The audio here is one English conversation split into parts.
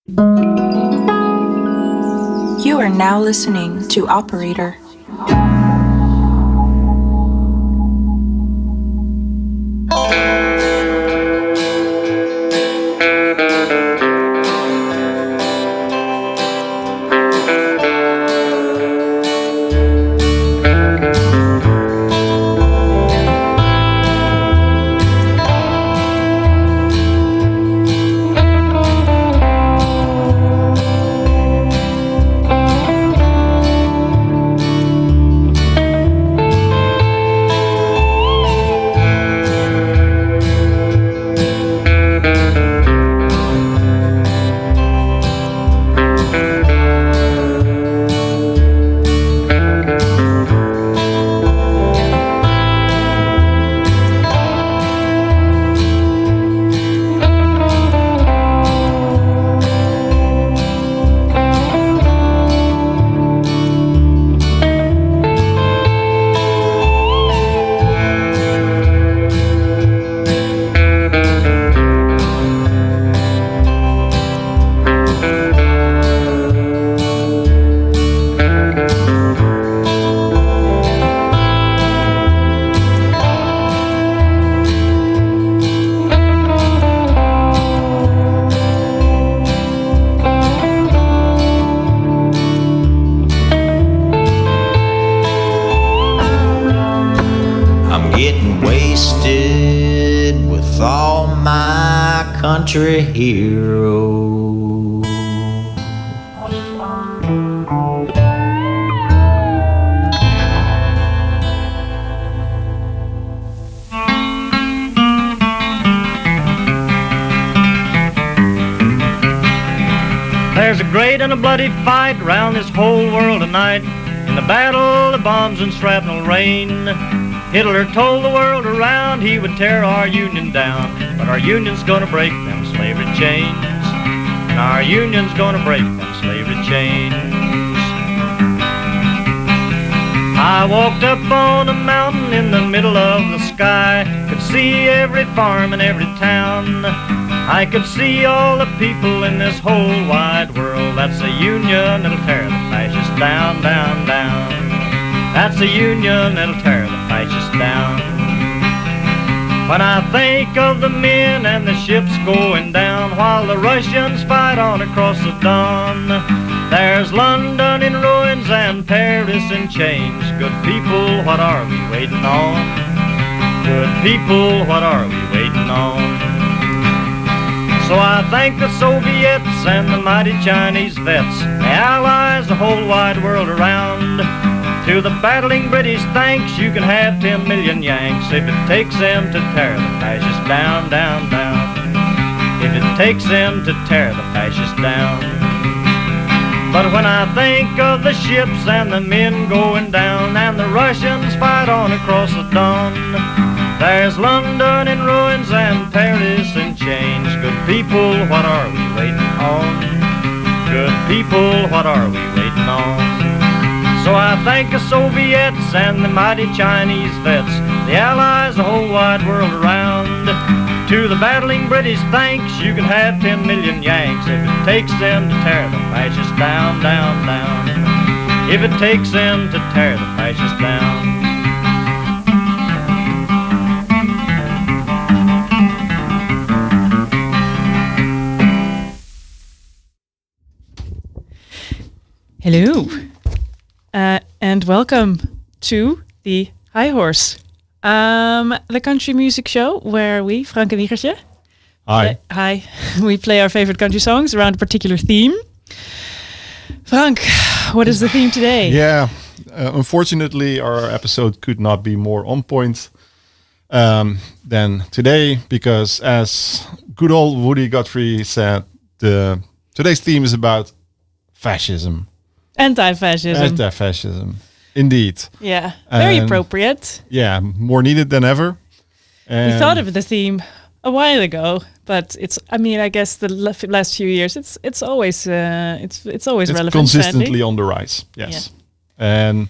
You are now listening to Operator. Country hero. There's a great and a bloody fight round this whole world tonight. In the battle, the bombs and shrapnel rain. Hitler told the world around he would tear our Union down, but our Union's gonna break them slavery chains. And our Union's gonna break them slavery chains. I walked up on a mountain in the middle of the sky, could see every farm and every town. I could see all the people in this whole wide world. That's the Union that'll tear the fascists down, down, down. That's the Union that'll tear the fascists down. When I think of the men and the ships going down while the Russians fight on across the Don, there's London in ruins and Paris in chains. Good people, what are we waiting on? Good people, what are we waiting on? So I thank the Soviets and the mighty Chinese vets, the Allies, the whole wide world around. To the battling British, thanks, you can have 10 million Yanks if it takes them to tear the fascists down, down, down. If it takes them to tear the fascists down. But when I think of the ships and the men going down and the Russians fight on across the Don, there's London in ruins and Paris in chains. Good people, what are we waiting on? Good people, what are we waiting on? So I thank the Soviets and the mighty Chinese vets, the Allies, the whole wide world around. To the battling British, thanks, you can have 10 million Yanks if it takes them to tear the fascists down, down, down. If it takes them to tear the fascists down. Hello, and welcome to the High Horse, the country music show where we, Frank en Wiegertje, we play our favorite country songs around a particular theme. Frank, what is the theme today? Yeah, unfortunately, our episode could not be more on point than today, because as good old Woody Guthrie said, today's theme is about fascism. Anti-fascism. Indeed. Yeah, very appropriate. Yeah, more needed than ever. We thought of the theme a while ago, but I guess the last few years, it's always relevant. Consistently on the rise. Yes, yeah. And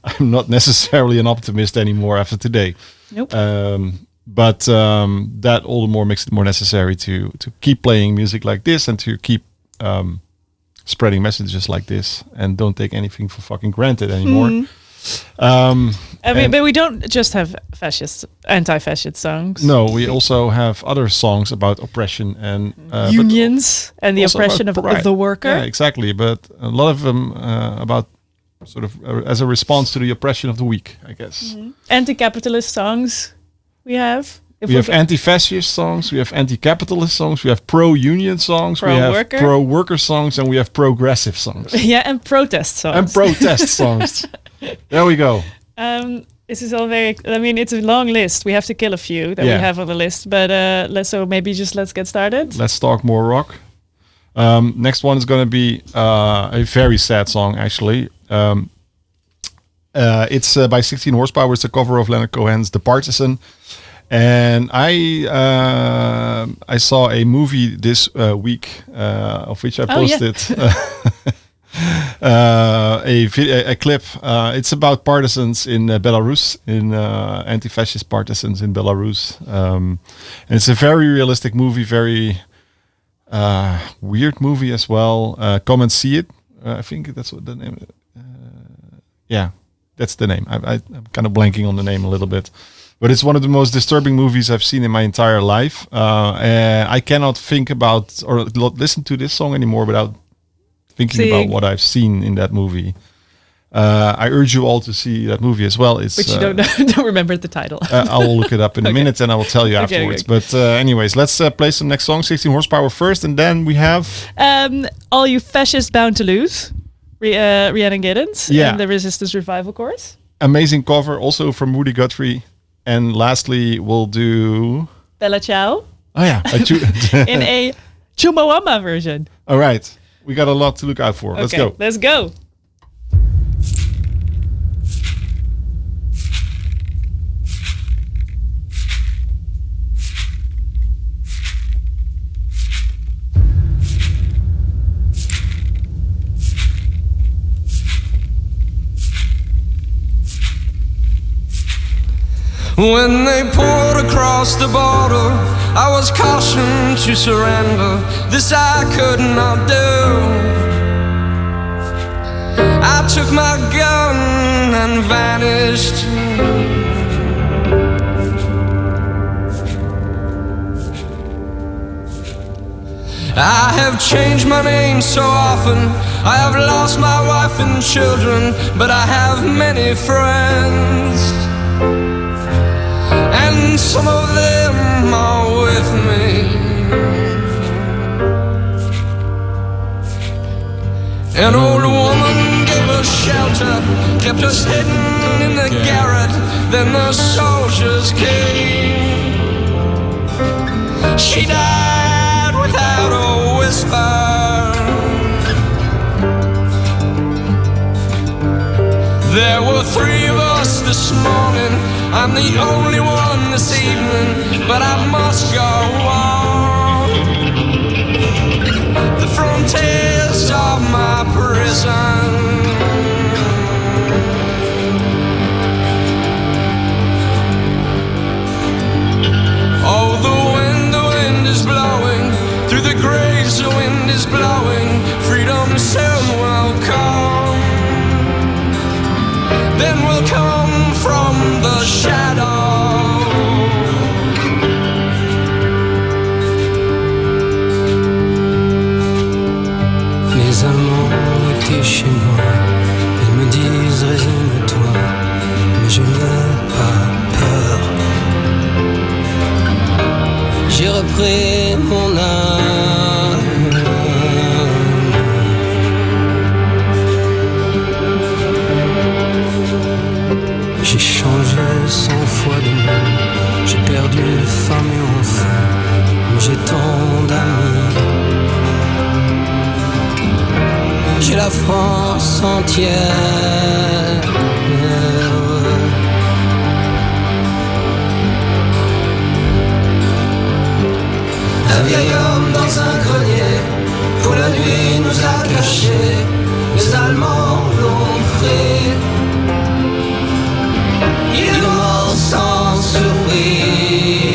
I'm not necessarily an optimist anymore after today. Nope. but that all the more makes it more necessary to keep playing music like this and to keep spreading messages like this, and don't take anything for fucking granted anymore. But we don't just have anti-fascist songs. No, we also have other songs about oppression and unions and the oppression of the worker. Yeah, exactly. But a lot of them about sort of as a response to the oppression of the weak, I guess. Anti-capitalist songs we have. We have anti-fascist songs, we have anti-capitalist songs, we have pro-union songs, we Pro-worker. have pro-worker songs, and we have progressive songs. Yeah, and protest songs. And protest songs. There we go. This is all very. I mean, it's a long list. We have to kill a few that we have on the list. But let's get started. Let's talk more rock. Next one is going to be a very sad song, actually. It's by 16 Horsepower. It's a cover of Leonard Cohen's "The Partisan." And I saw a movie this week, of which I posted a clip. It's about partisans in Belarus, in anti-fascist partisans in Belarus. And it's a very realistic movie, very weird movie as well. Come and see it. I think that's what the name. Yeah, that's the name. I'm kind of blanking on the name a little bit. But it's one of the most disturbing movies I've seen in my entire life. And I cannot think about or listen to this song anymore without thinking about what I've seen in that movie. I urge you all to see that movie as well. It's, which you don't remember the title. I will look it up in a minute and I will tell you afterwards. Okay. But anyways, let's play some next song, 16 Horsepower first. And then we have... All You Fascists Bound to Lose, Rhiannon Giddens, and the Resistance Revival Chorus. Amazing cover, also from Woody Guthrie. And lastly, we'll do... Bella Ciao. Oh yeah. In a Chumbawamba version. All right. We got a lot to look out for. Let's go. Let's go. When they poured across the border, I was cautioned to surrender. This I could not do. I took my gun and vanished. I have changed my name so often. I have lost my wife and children, but I have many friends. And some of them are with me. An old woman gave us shelter, kept us hidden in the garret. Then the soldiers came. She died without a whisper. There were 3 of us this morning. I'm the only one this evening, but I must go on. The frontiers of my prison. Oh, the wind is blowing. Through the graves the wind is blowing. Freedom soon will come. Then we'll come from the shadow. Les amants étaient chez moi. Ils me disent résigne-toi, mais je n'ai pas peur. J'ai repris mon âme. J'ai changé 100 fois de nom. J'ai perdu femme et enfant, mais j'ai tant d'amis. J'ai la France entière. Un vieil homme dans un grenier, pour la nuit nous a cachés. Les Allemands l'ont pris. Il est mort sans surprise.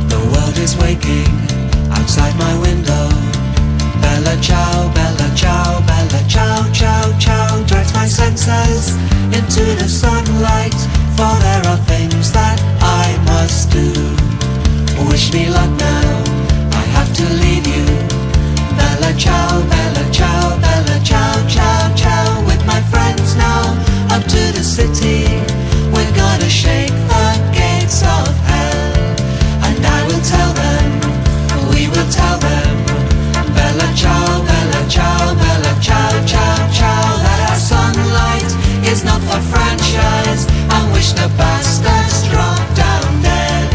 The world is waking outside my window. Bella ciao, bella ciao, bella ciao, ciao, ciao. Directs my senses into the sunlight, for there are things that I must do. Wish me luck now, I have to leave you. Bella ciao, bella ciao, bella ciao, ciao, ciao. With my friends now, up to the city. We're gonna shake the gates of hell. And I will tell them, we will tell them, bella ciao, bella ciao, bella ciao, ciao, ciao, that our sunlight is not for franchise, and wish the bastards drop down dead.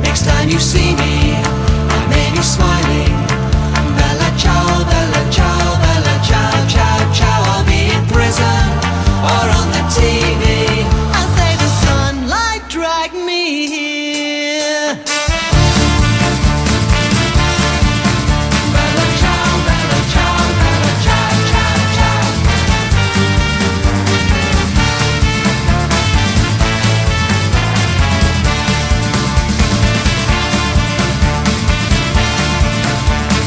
Next time you see me, I may be smiling. Bella ciao, bella ciao, bella ciao, ciao, ciao. I'll be in prison or on the TV. I'll say the sunlight dragged me here. Bella ciao, bella ciao, bella ciao, ciao, ciao.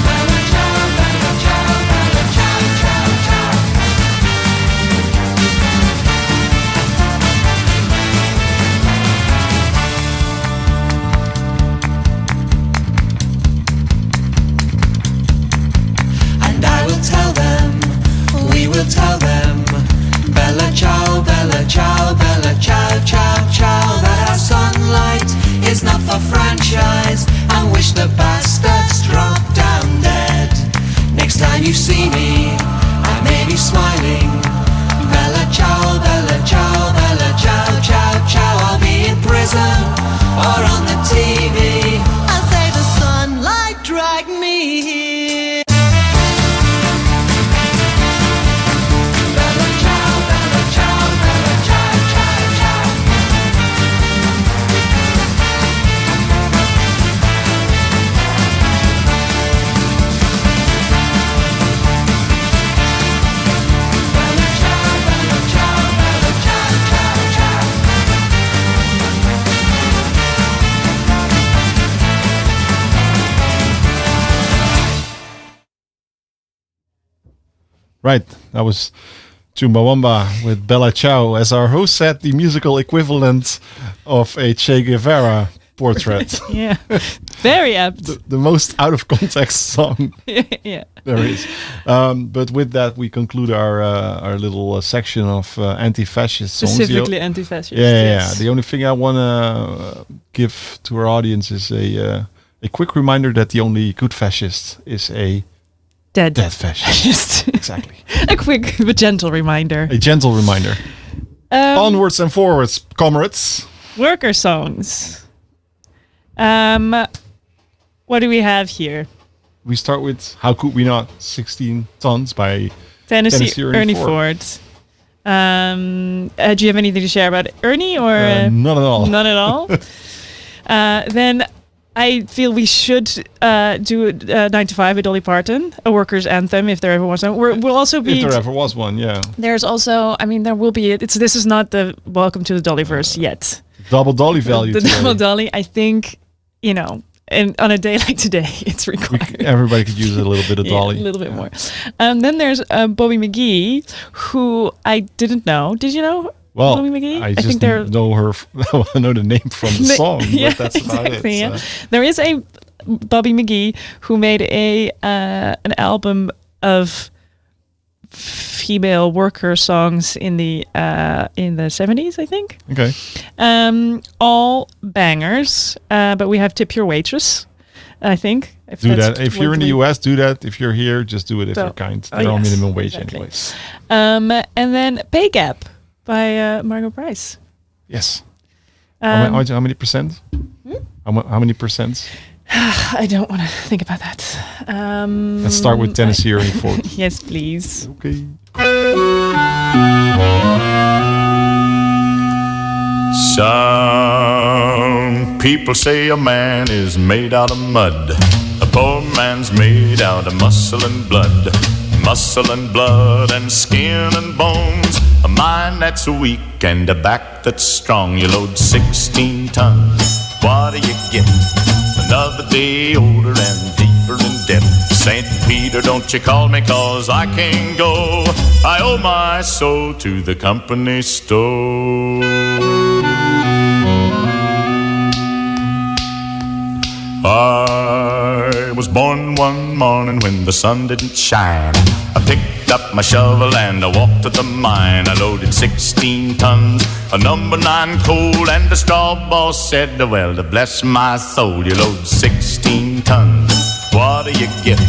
Bella ciao, bella ciao, bella ciao, ciao, ciao. And I will tell them, we will tell them, bella ciao, bella ciao, bella ciao, ciao, ciao, that our sunlight is not for franchise, and wish the bastards drop down dead. Next time you see me, I may be smiling. Bella ciao, bella ciao, bella ciao, ciao, ciao. I'll be in prison or on the TV. I'll say the sunlight dragged me here. Bella ciao, bella ciao, bella ciao, ciao, ciao. Bella ciao, bella ciao, bella ciao, ciao, ciao. Right, that was Chumbawamba with Bella Ciao, as our host said, the musical equivalent of a Che Guevara portrait. Yeah. Very apt. The most out of context song Yeah. there is. But with that, we conclude our little section of anti-fascist songs. Specifically anti-fascist. Yeah. yes. The only thing I want to give to our audience is a quick reminder that the only good fascist is a Dead. dead fascist. Exactly. A quick but gentle reminder. A gentle reminder. Onwards and forwards, comrades. Worker songs. What do we have here? We start with How Could We Not? 16 Tons by Tennessee Ernie Ford. Do you have anything to share about Ernie or Not at all. None at all. Then I feel we should do 9 to 5 with Dolly Parton, a workers' anthem, if there ever was one. We'll also be. If there ever was one, yeah. There's also, I mean, there will be. This is not the Welcome to the Dollyverse yet. Double Dolly value. The today. double Dolly, I think, and on a day like today, it's required. Everybody could use a little bit of Dolly. Yeah, a little bit more. Then there's Bobby McGee, who I didn't know. Did you know? Well, Bobby McGee? I just know her. I know the name from the song, yeah, but that's about it. Yeah. So. There is a Bobby McGee who made an album of female worker songs in the 70s, I think. Okay. All bangers, but we have Tip Your Waitress, I think. Do that. If you're in the US, do that. If you're here, just do it if you're kind. They're on minimum wage exactly. anyways. And then Pay Gap by Margot Price. Yes. Um, How many percent? How many percent? I don't want to think about that. Let's start with Tennessee or 40. Yes, please. Okay. Some people say a man is made out of mud. A poor man's made out of muscle and blood. Muscle and blood and skin and bones. A mind that's weak and a back that's strong. You load 16 tons. What do you get? Another day older and deeper in debt. St. Peter, don't you call me, 'cause I can't go. I owe my soul to the company store. I was born one morning when the sun didn't shine. I picked up my shovel and I walked to the mine. I loaded 16 tons of number 9 coal, and the straw boss said, well, to bless my soul, you load 16 tons. What do you get?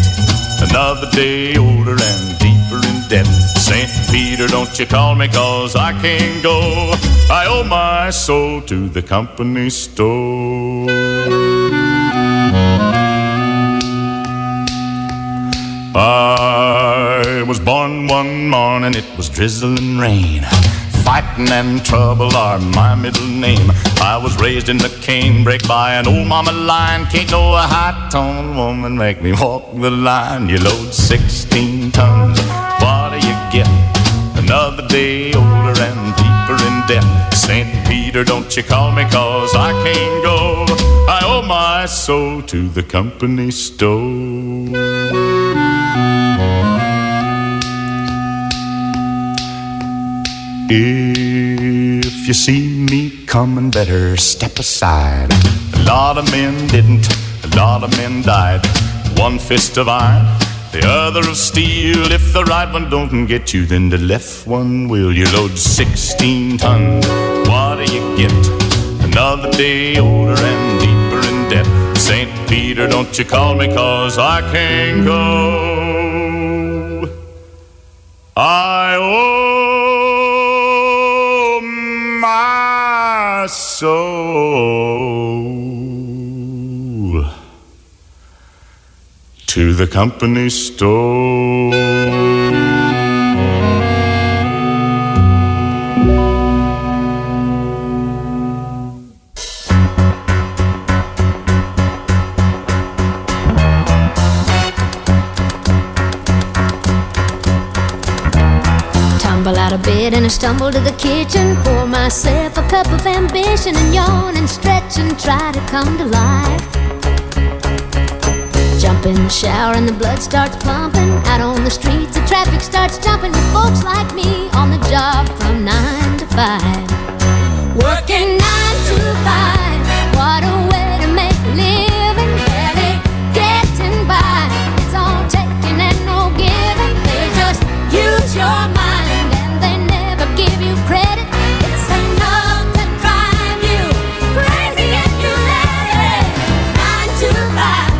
Another day older and deeper in debt. St. Peter, don't you call me, 'cause I can't go. I owe my soul to the company store. I was born one morning, it was drizzling rain. Fighting and trouble are my middle name. I was raised in the canebrake by an old mama line. Can't no high-toned woman make me walk the line. You load 16 tons, what do you get? Another day older and deeper in debt. St. Peter, don't you call me, 'cause I can't go. I owe my soul to the company store. If you see me coming, better step aside. A lot of men didn't, a lot of men died. One fist of iron, the other of steel. If the right one don't get you, then the left one will. You load 16 tons, what do you get? Another day older and deeper in debt. St. Peter, don't you call me, 'cause I can't go. I owe my soul to the company store. Out of bed and I stumble to the kitchen, pour myself a cup of ambition and yawn and stretch and try to come to life. Jump in the shower and the blood starts pumping. Out on the streets the traffic starts jumping with folks like me on the job from 9 to 5. Working 9 to 5, what a way to make a living. Barely getting by, it's all taking and no giving. They just use your mind, give you credit. It's enough to drive you crazy if you let it. 9 to 5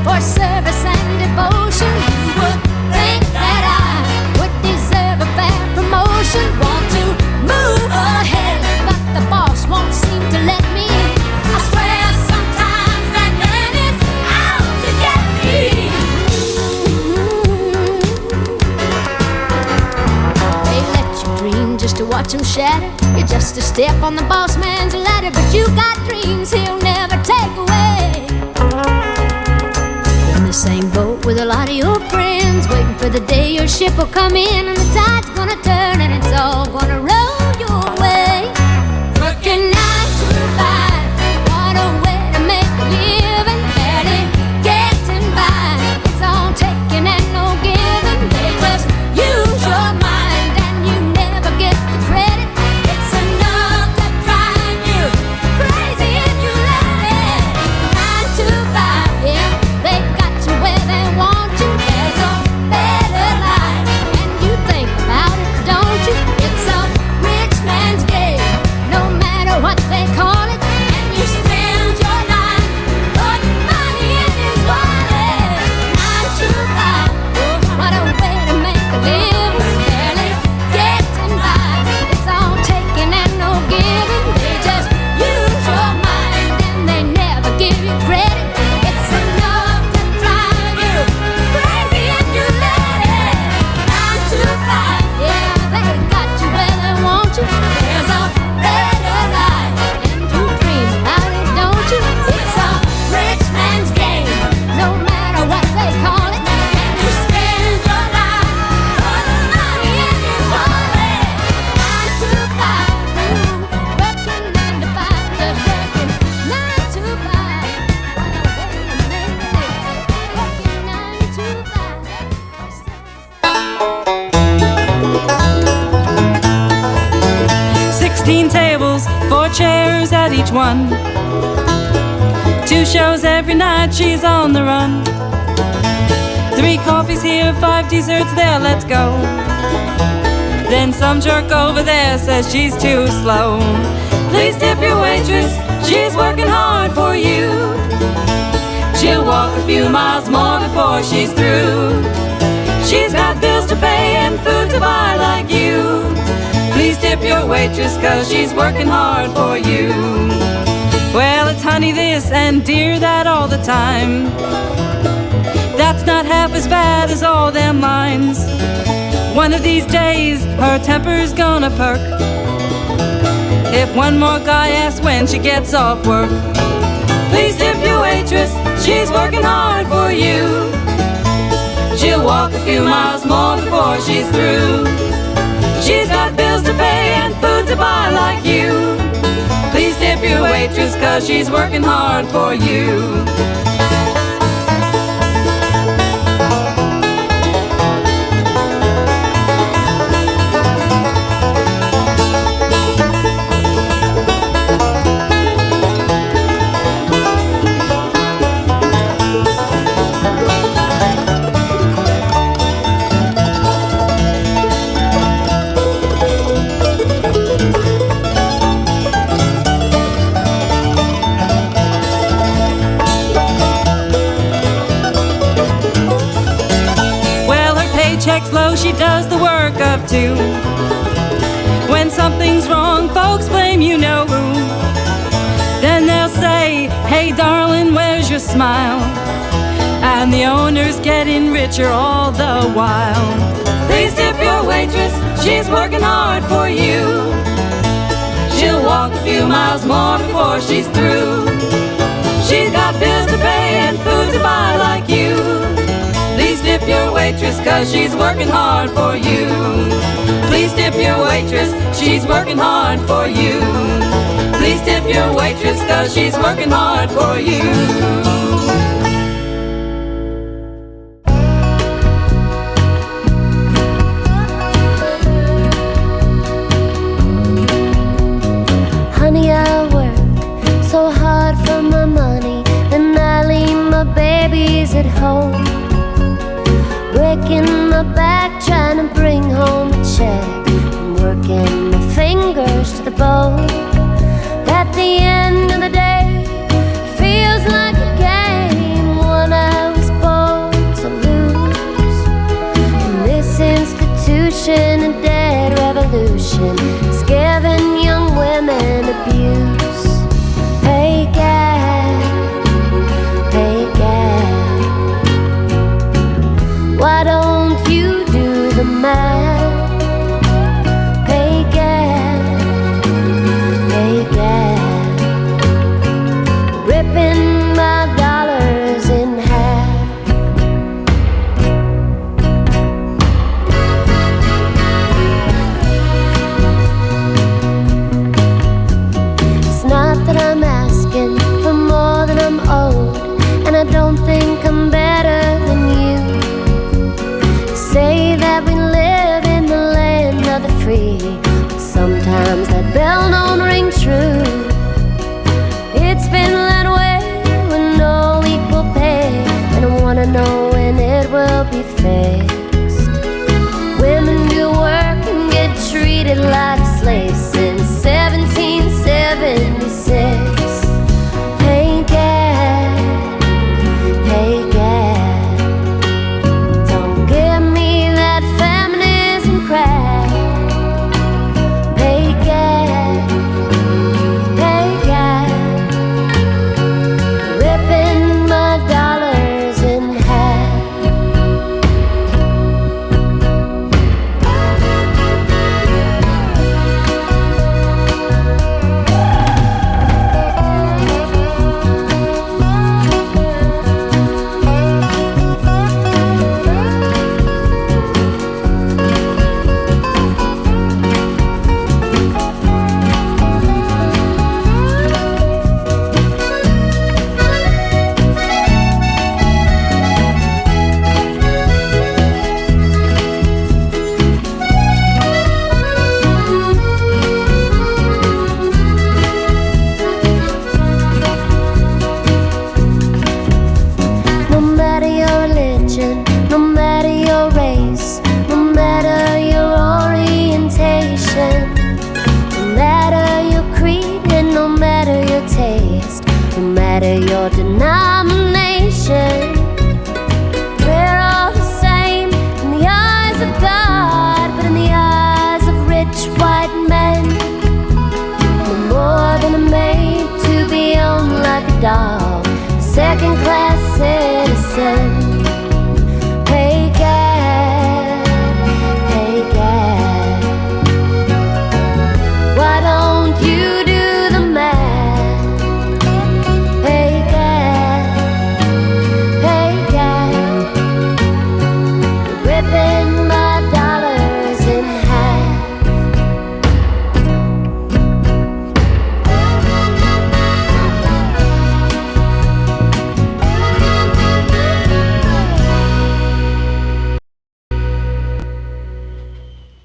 for service and devotion. You would think that I would deserve a fair promotion. Want to move ahead, but the boss won't seem to let me. I swear sometimes that man is out to get me. They let you dream just to watch him shatter. You're just a step on the boss man's ladder, but you got dreams he'll never take away. In the same boat with a lot of your friends, waiting for the day your ship will come in and the tide's gonna turn and it's all gonna roll your way. Working 9 to 5, what a way to make a living. Barely getting by, it's all taking and no giving. They just use your mind and you never get the credit. It's enough to drive you crazy if you let it. 9 to 5, yeah, they got you where they want you. There's a better life, and you think about it, don't you? It's a real tables, 4 chairs at each one. 2 shows every night, she's on the run. 3 coffees here, 5 desserts there, let's go. Then some jerk over there says she's too slow. Please tip your waitress, she's working hard for you. She'll walk a few miles more before she's through. She's got bills to pay and food to buy like you. Please tip your waitress, 'cause she's working hard for you. Well, it's honey this and dear that all the time. That's not half as bad as all them lines. One of these days, her temper's gonna perk if one more guy asks when she gets off work. Please tip your waitress, she's working hard for you. She'll walk a few miles more before she's through. She's got bills to pay and food to buy like you. Please tip your waitress, 'cause she's working hard for you. Low, she does the work of 2. When something's wrong, folks blame you know who. Then they'll say, hey darling, where's your smile? And the owner's getting richer all the while. Please tip your waitress, she's working hard for you. She'll walk a few miles more before she's through. She's got bills to pay and food to buy like you. Please tip your waitress, 'cause she's working hard for you. Please tip your waitress, she's working hard for you. Please tip your waitress, 'cause she's working hard for you. Honey, I work so hard for my money, and I leave my babies at home. Breaking my back, trying to bring home a check. I'm working my fingers to the bone. At the end of the day, feels like a game, one I was born to lose. In this institution, a dead revolution is giving young women abuse. Hey, Gad, hey, Gad, why don't you do the math? matter your denomination. We're all the same in the eyes of God, but in the eyes of rich white men, we're more than a maid to be owned like a dog, a second-class citizen. Hey, Gad, hey, Gad, why don't you do the math? Hey, Gad, you're ripping my dollars in half.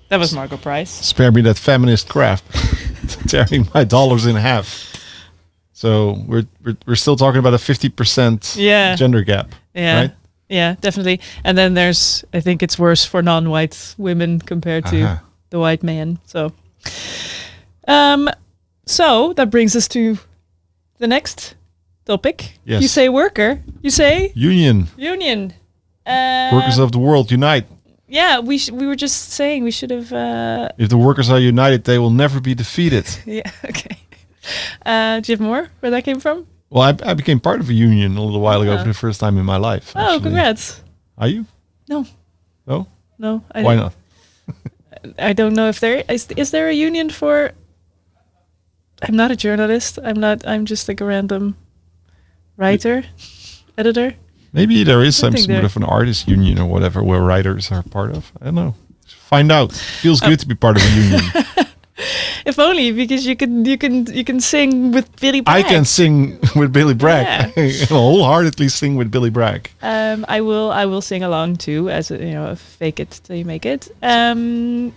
That was Margot Price. Spare me that feminist crap. Tearing my dollars in half. So we're still talking about a 50% Yeah. gender gap. Yeah. Right? Yeah, definitely. And then I think it's worse for non-white women compared to Uh-huh. the white man. So that brings us to the next topic. Yes. You say worker. You say Union. union. Workers of the world, unite. Yeah, we were just saying we should have. If the workers are united, they will never be defeated. Yeah. Okay. Do you have more where that came from? Well, I became part of a union a little while ago Oh. for the first time in my life. Oh, actually. congrats. Are you? No. No? No. Why not? I don't know if there is there a union for. I'm not a journalist. I'm just like a random writer, editor. Maybe there is some think sort there- of an artist union or whatever where writers are part of. I don't know. Find out. Feels good to be part of a union. If only because you can sing with Billy Bragg. I can sing with Billy Bragg. Wholeheartedly sing with Billy Bragg. I will sing along too, as a fake it till you make it. You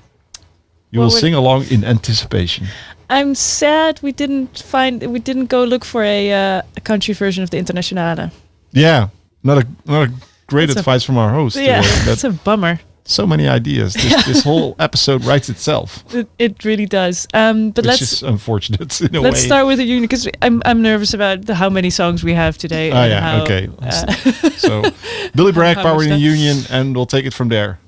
will sing along in anticipation. I'm sad we didn't go look for a country version of the Internationale. Yeah, not a great That's advice from our host. Yeah, today, but that's a bummer. so many ideas. This whole episode writes itself, It really does. But which let's is unfortunate in a let's way. start with the union because I'm nervous about how many songs we have today. Oh and yeah, how, okay. So Billy Bragg, how Power much in the that- Union, and we'll take it from there.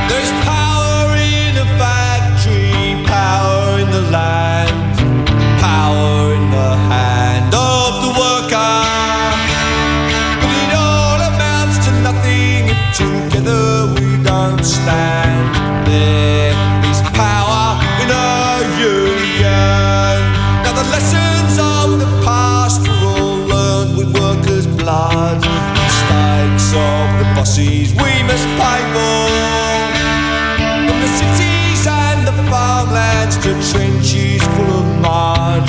There's power in a factory, power in the land, power in the hand of the worker. But it all amounts to nothing if together we don't stand. There is power in a union. Now the lessons of the past were all learned with workers' blood. Mistakes of the bosses we must pay for. From the cities and the farmlands to trenches full of mud.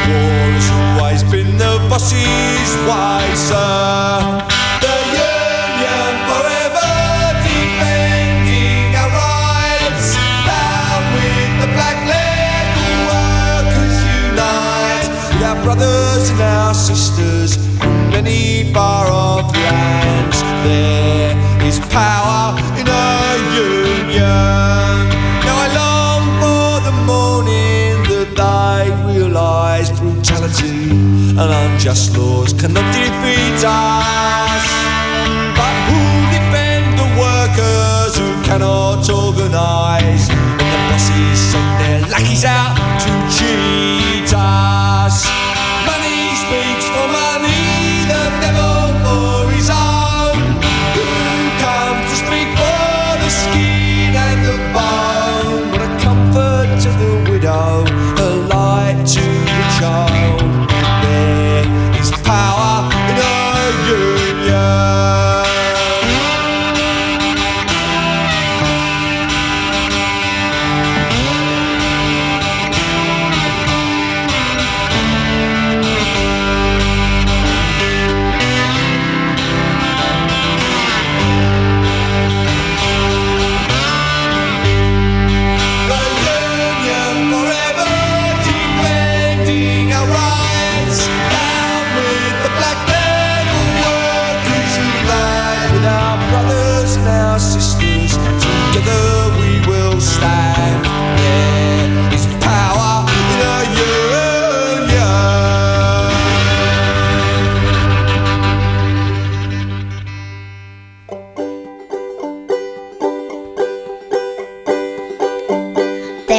War has always been the bosses' way, sir. The union forever defending our rights. Down with the black label workers unite. With our brothers and our sisters in many far-off lands. There is power in a union. Now I long for the morning that they realise brutality and unjust laws cannot defeat us. But who'll defend the workers who cannot organise when the bosses send their lackeys out to cheat us? Money speaks for money, the devil for his own. Who comes to speak for the skin and the bone? What a comfort to the widow, a light to the child. There is power in a union.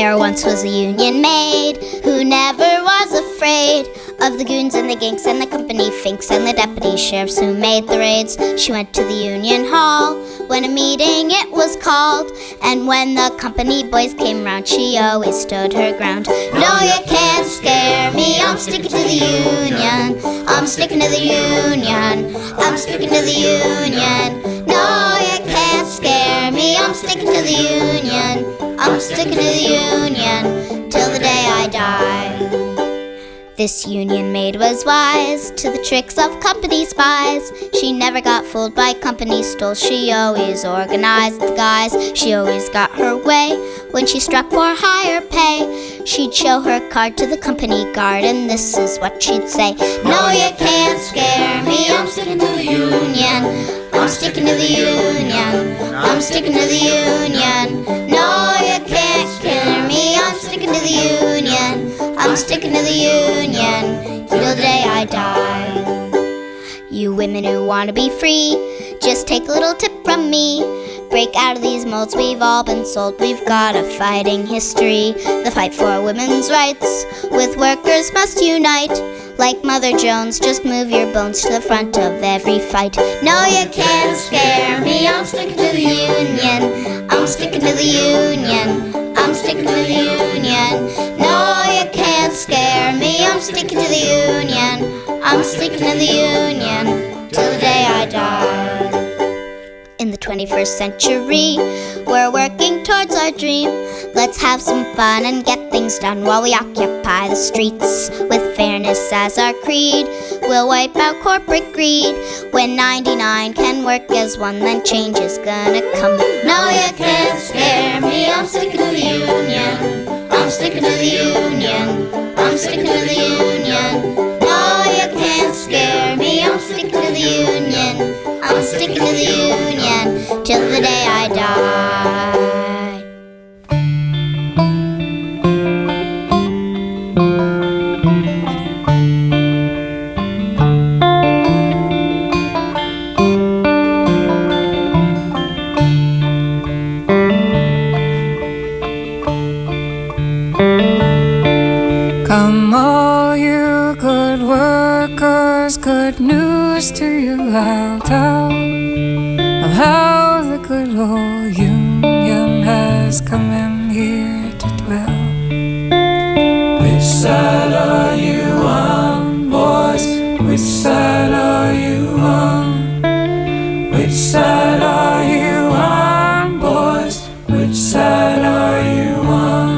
There once was a union maid who never was afraid of the goons and the ginks and the company finks and the deputy sheriffs who made the raids. She went to the union hall when a meeting it was called, and when the company boys came round, she always stood her ground. No, you can't scare me, I'm sticking to the union. I'm sticking to the union. I'm sticking to the union. No, you can't scare me, I'm sticking to the union. I'm sticking to the union till the day I die. This union maid was wise to the tricks of company spies. She never got fooled by company stools. She always organized the guys. She always got her way. When she struck for higher pay, she'd show her card to the company guard, and this is what she'd say. No, you can't scare me, I'm sticking to the union. I'm sticking to the union. I'm sticking to the union. No, you can't scare me, I'm sticking to the union. I'm sticking to the union till the day I die. You women who want to be free, just take a little tip from me. Break out of these molds, we've all been sold. We've got a fighting history. The fight for women's rights with workers must unite. Like Mother Jones, just move your bones to the front of every fight. No, you can't scare me, I'm sticking to the union. I'm sticking to the union. I'm sticking to the union. No, you can't scare me, I'm sticking to the union. I'm sticking to the union till the day I die. In the 21st century, we're working towards our dream. Let's have some fun and get things done while we occupy the streets. With fairness as our creed, we'll wipe out corporate greed. When 99 can work as one, then change is gonna come. No, you can't scare me, I'm sticking to the union. I'm sticking to the union. I'm sticking to the union. No, you can't scare me, I'm sticking to the union. I'm sticking to the union till the day I die. Come all you good workers, good news to you I'll tell of how the good old union has come in here to dwell. Which side are you on, boys? Which side are you on? Which side are you on, boys? Which side are you on?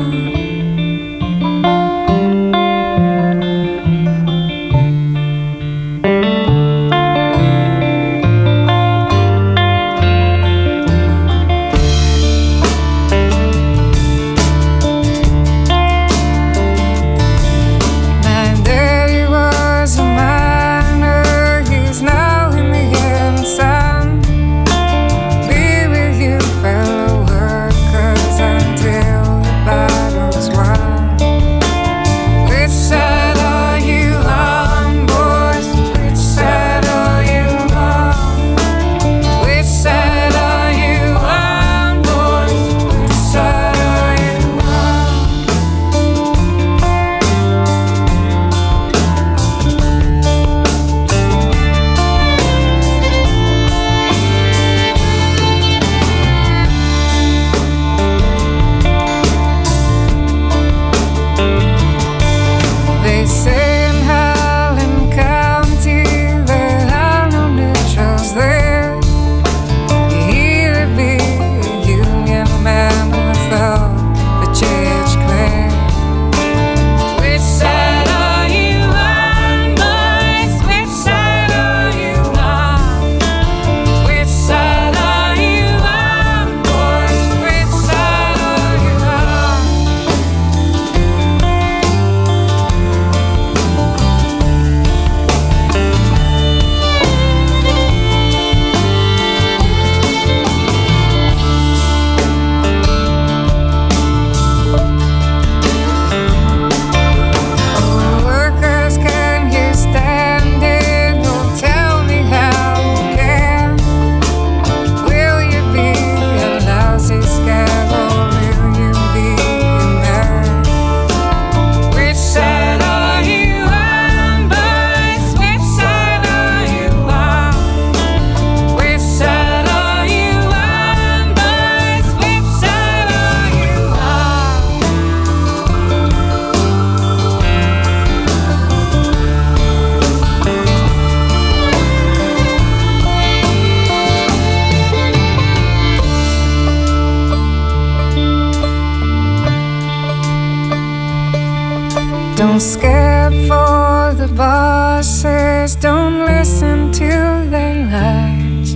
Don't scare for the bosses, don't listen to their lies.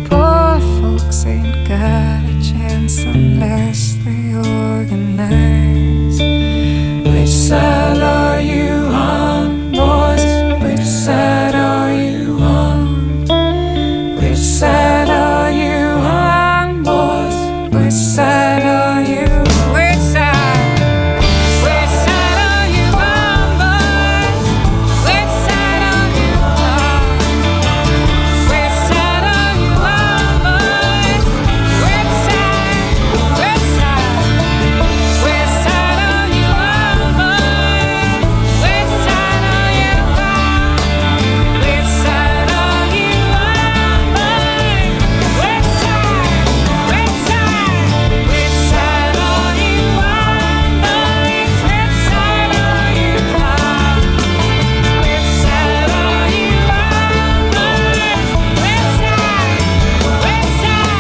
Poor folks ain't got a chance unless they organize. Which side are you on, boys? Which side are you on? Which side are you on, boys? Which side are you? Which side? Which side are you on, boys? Which side are you on? Which side are you on, boys? Which side? Which side? Which side are you on, boys? Which side are you on? Which side are you on, boys? Which side? Which side? Which side are you on, boys? Which side are you on? Which side are you on, boys? Which side? Which side?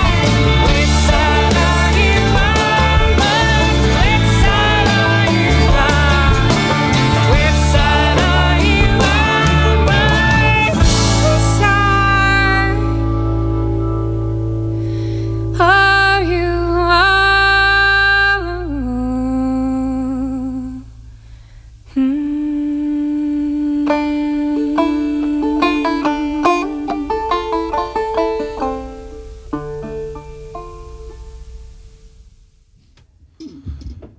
Which side are you on, boys? Which side are you on? Which side are you on, boys? Which side are you on?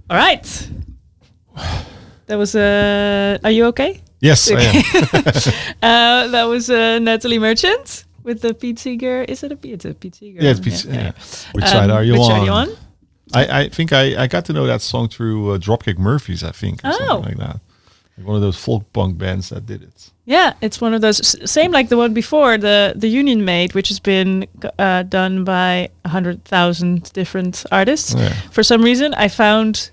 All right. That was are you okay? Yes, I am. That was Natalie Merchant with the Pete Seeger. Is it a Pete? It's a Pete Seeger. Yeah, it's Pete. Yeah. Which side are you which on? side are you on? I think I got to know that song through Dropkick Murphys, I think, or Oh. something like that. Like one of those folk punk bands that did it. Yeah, it's one of those same like the one before, the Union Made, which has been done by 100,000 different artists. Yeah. For some reason, I found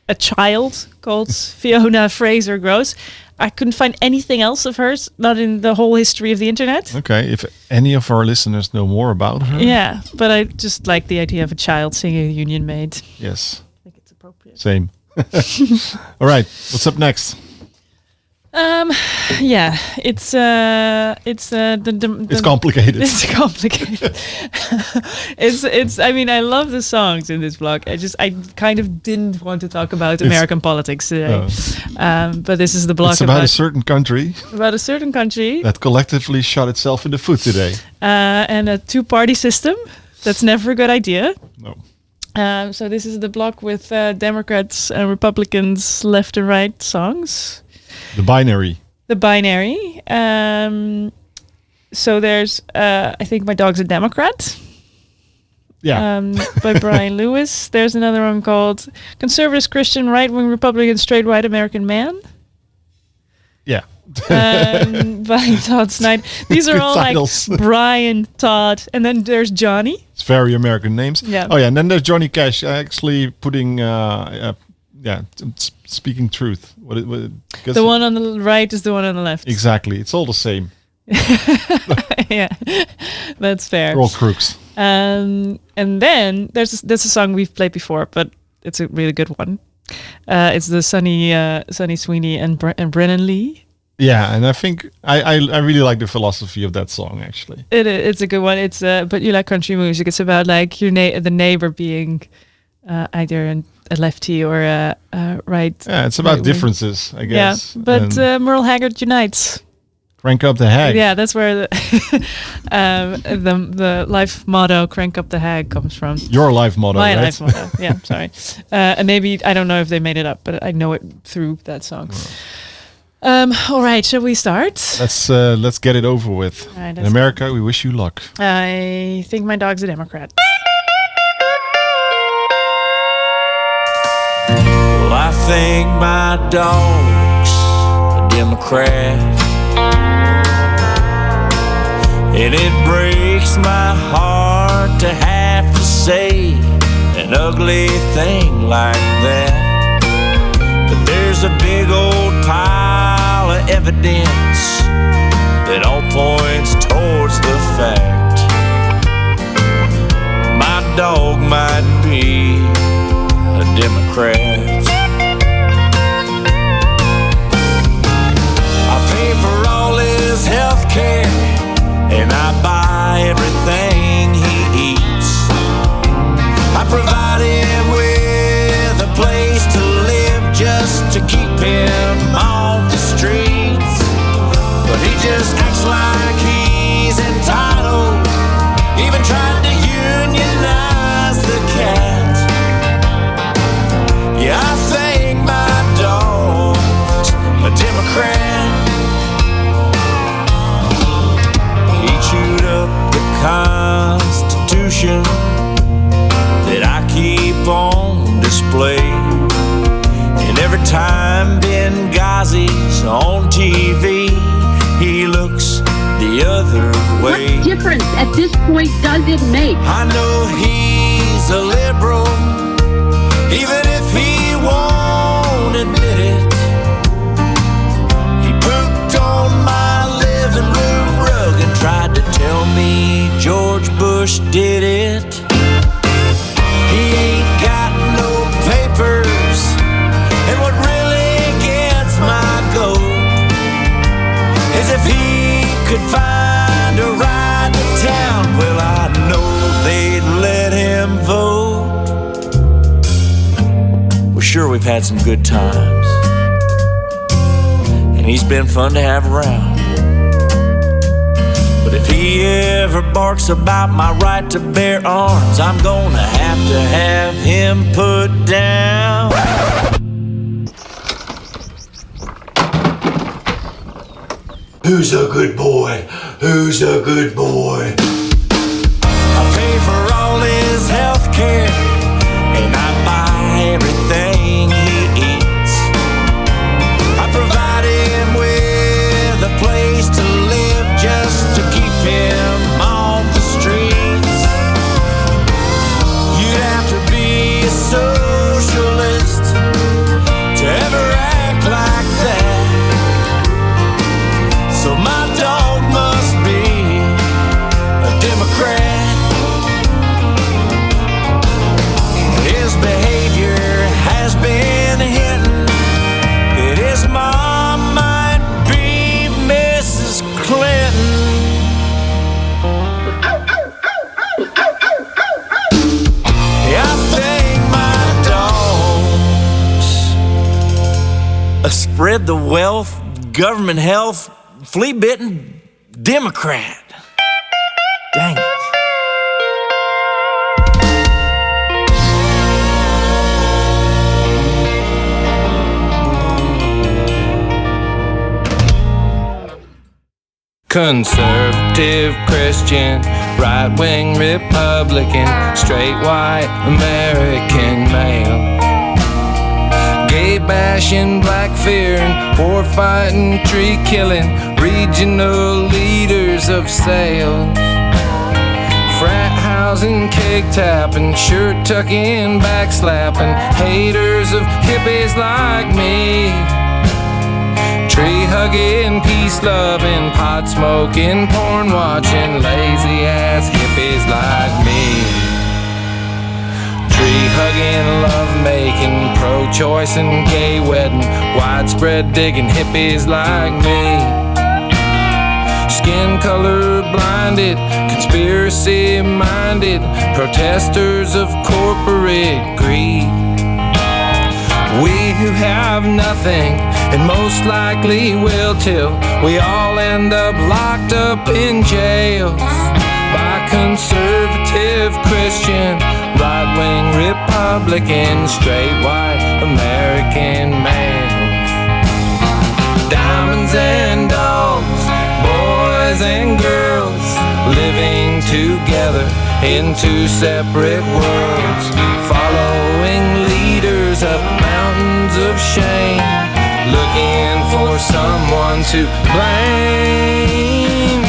a child called Fiona Fraser Gross. I couldn't find anything else of hers, not in the whole history of the internet. Okay, if any of our listeners know more about her. Yeah, but I just like the idea of a child singing Union Made. Yes. I think it's appropriate. Same. All right, what's up next? Yeah, it's It's complicated. It's complicated. it's. I mean, I love the songs in this blog. I kind of didn't want to talk about American politics today, but this is the blog It's about a certain country. About a certain country that collectively shot itself in the foot today, and a two-party system. That's never a good idea. No. So this is the blog with Democrats and Republicans, left and right songs. The binary. The binary. So there's, I think My Dog's a Democrat. Yeah. By Brian Lewis. There's another one called Conservative Christian Right-Wing Republican Straight White American Man. Yeah. By Todd Snyder. These are all titles. Like Brian, Todd, and then there's Johnny. It's very American names. Yeah. Oh yeah, and then there's Johnny Cash actually putting speaking truth. The one on the right is the one on the left. Exactly. It's all the same. Yeah, that's fair. They're all crooks. And then there's a song we've played before, but it's a really good one. It's the Sunny Sweeney and Brennan Lee. Yeah, and I think I really like the philosophy of that song. Actually, it's a good one. It's but you like country music. It's about like the neighbor being either a lefty or a right. Yeah, it's about differences, I guess. Yeah, but Merle Haggard unites. Crank up the hag. Yeah, that's where the life motto "Crank up the hag" comes from. Your life motto, My right? life motto. Yeah, sorry. And maybe I don't know if they made it up, but I know it through that song. All right, shall we start? Let's get it over with. Right, in America, we wish you luck. I think My Dog's a Democrat. Well, I think my dog's a Democrat, and it breaks my heart to have to say an ugly thing like that. But there's a big old pile of evidence that all points towards the fact my dog might be a Democrat. and I buy everything he eats. I provide him with a place to live just to keep him off the streets. But he just acts like he's entitled, even tried to unionize the cat. Yeah, I think my dog's a Democrat. He chewed up the Constitution that I keep on display. And every time Benghazi's on TV, he looks the other way. What difference at this point does it make? I know he's a liberal, even if he won't admit it. He pooped on my living room rug and tried to tell me George Bush did it. He ain't got no papers, and what really gets my goat is if he could find a ride to town, well, I know they'd let him vote. Well, sure, we've had some good times, and he's been fun to have around. But if he ever barks about my right to bear arms, I'm gonna have him put down. Who's a good boy? Who's a good boy? I pay for all his health care, and I buy everything he eats. I provide him with a place to live just to keep him off the streets. You'd have to be a socialist to ever act like that. So my dog must be a Democrat. His behavior has been hinting that his mom might be Mrs. Clinton. Yeah, I think my dogs spread the wealth, government health, flea-bitten Democrat. Dang it. Conservative Christian, right-wing Republican, straight white American male. Gay bashing, black fearing, war fighting, tree killing, regional leaders of sales. Frat housing, cake tapping, shirt tucking, back slapping, haters of hippies like me. Tree hugging, peace loving, pot smoking, porn watching, lazy ass hippies like me. Tree hugging, love making, pro-choice and gay wedding, widespread digging hippies like me. Skin color blinded, conspiracy minded, protesters of corporate greed. We who have nothing and most likely will till we all end up locked up in jails by conservative Christian, right-wing Republican, straight white American males. Diamonds and dogs, boys and girls, living together in two separate worlds, following leaders up mountains of shame, looking for someone to blame.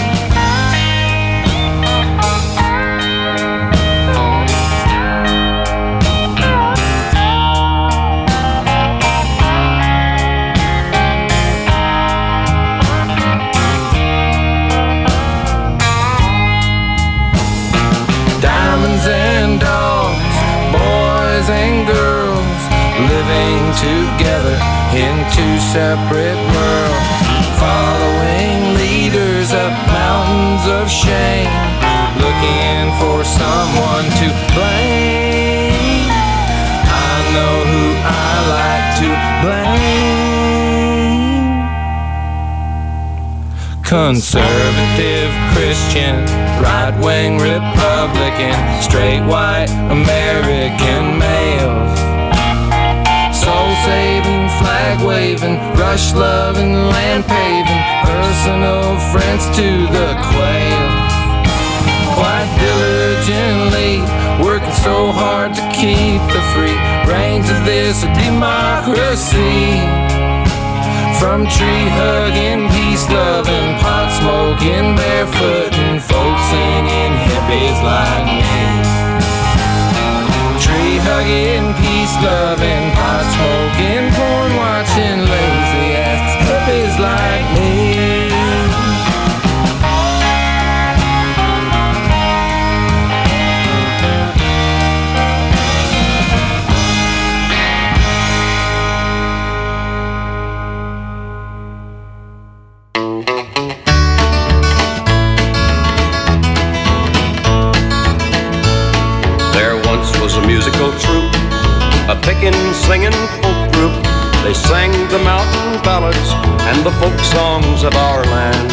Diamonds and dogs, boys and girls, living together in two separate worlds, following leaders up mountains of of shame, looking for someone to blame. I know who I like to blame. Conservative Christian, right-wing Republican, straight white American males, soul-saving, flag-waving, rush-loving, land-paving, personal friends to the quail. Quite diligently, working so hard to keep the free reins of this democracy. From tree-hugging, peace-loving, pot-smoking, barefooting, folks singing hippies like me. Tree-hugging, peace-loving, pot-smoking, porn-watching, lazy-ass hippies like me. Was a musical troupe, a pickin' singing folk group. They sang the mountain ballads and the folk songs of our land.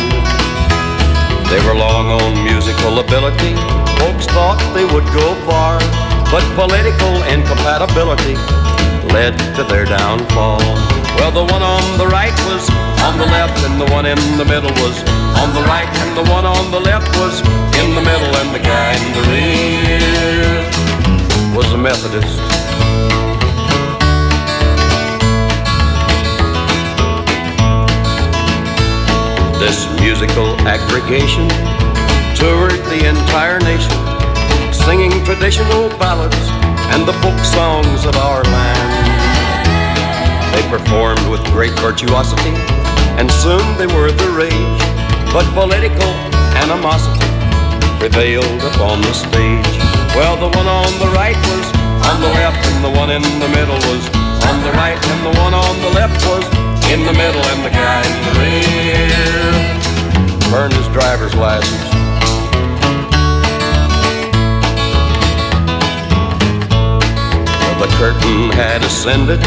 They were long on musical ability, folks thought they would go far, but political incompatibility led to their downfall. Well, the one on the right was on the left, and the one in the middle was on the right, and the one on the left was in the middle, and the guy in the rear was a Methodist. This musical aggregation toured the entire nation, singing traditional ballads and the folk songs of our land. They performed with great virtuosity, and soon they were the rage, but political animosity prevailed upon the stage. Well, the one on the right was on the left, and the one in the middle was on the right, and the one on the left was in the middle, and the guy in the rear burned his driver's license. Well, the curtain had ascended,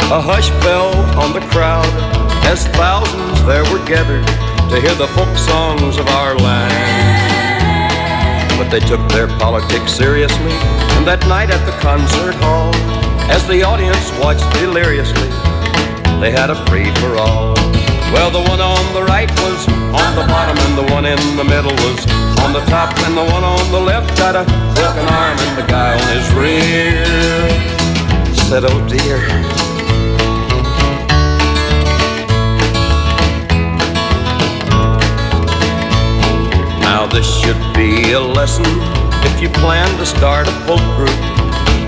a hush fell on the crowd, as thousands there were gathered to hear the folk songs of our land. But they took their politics seriously, and that night at the concert hall, as the audience watched deliriously, they had a free-for-all. Well, the one on the right was on the bottom, and the one in the middle was on the top, and the one on the left got a broken arm, and the guy on his rear said, "Oh dear." Now this should be a lesson if you plan to start a folk group.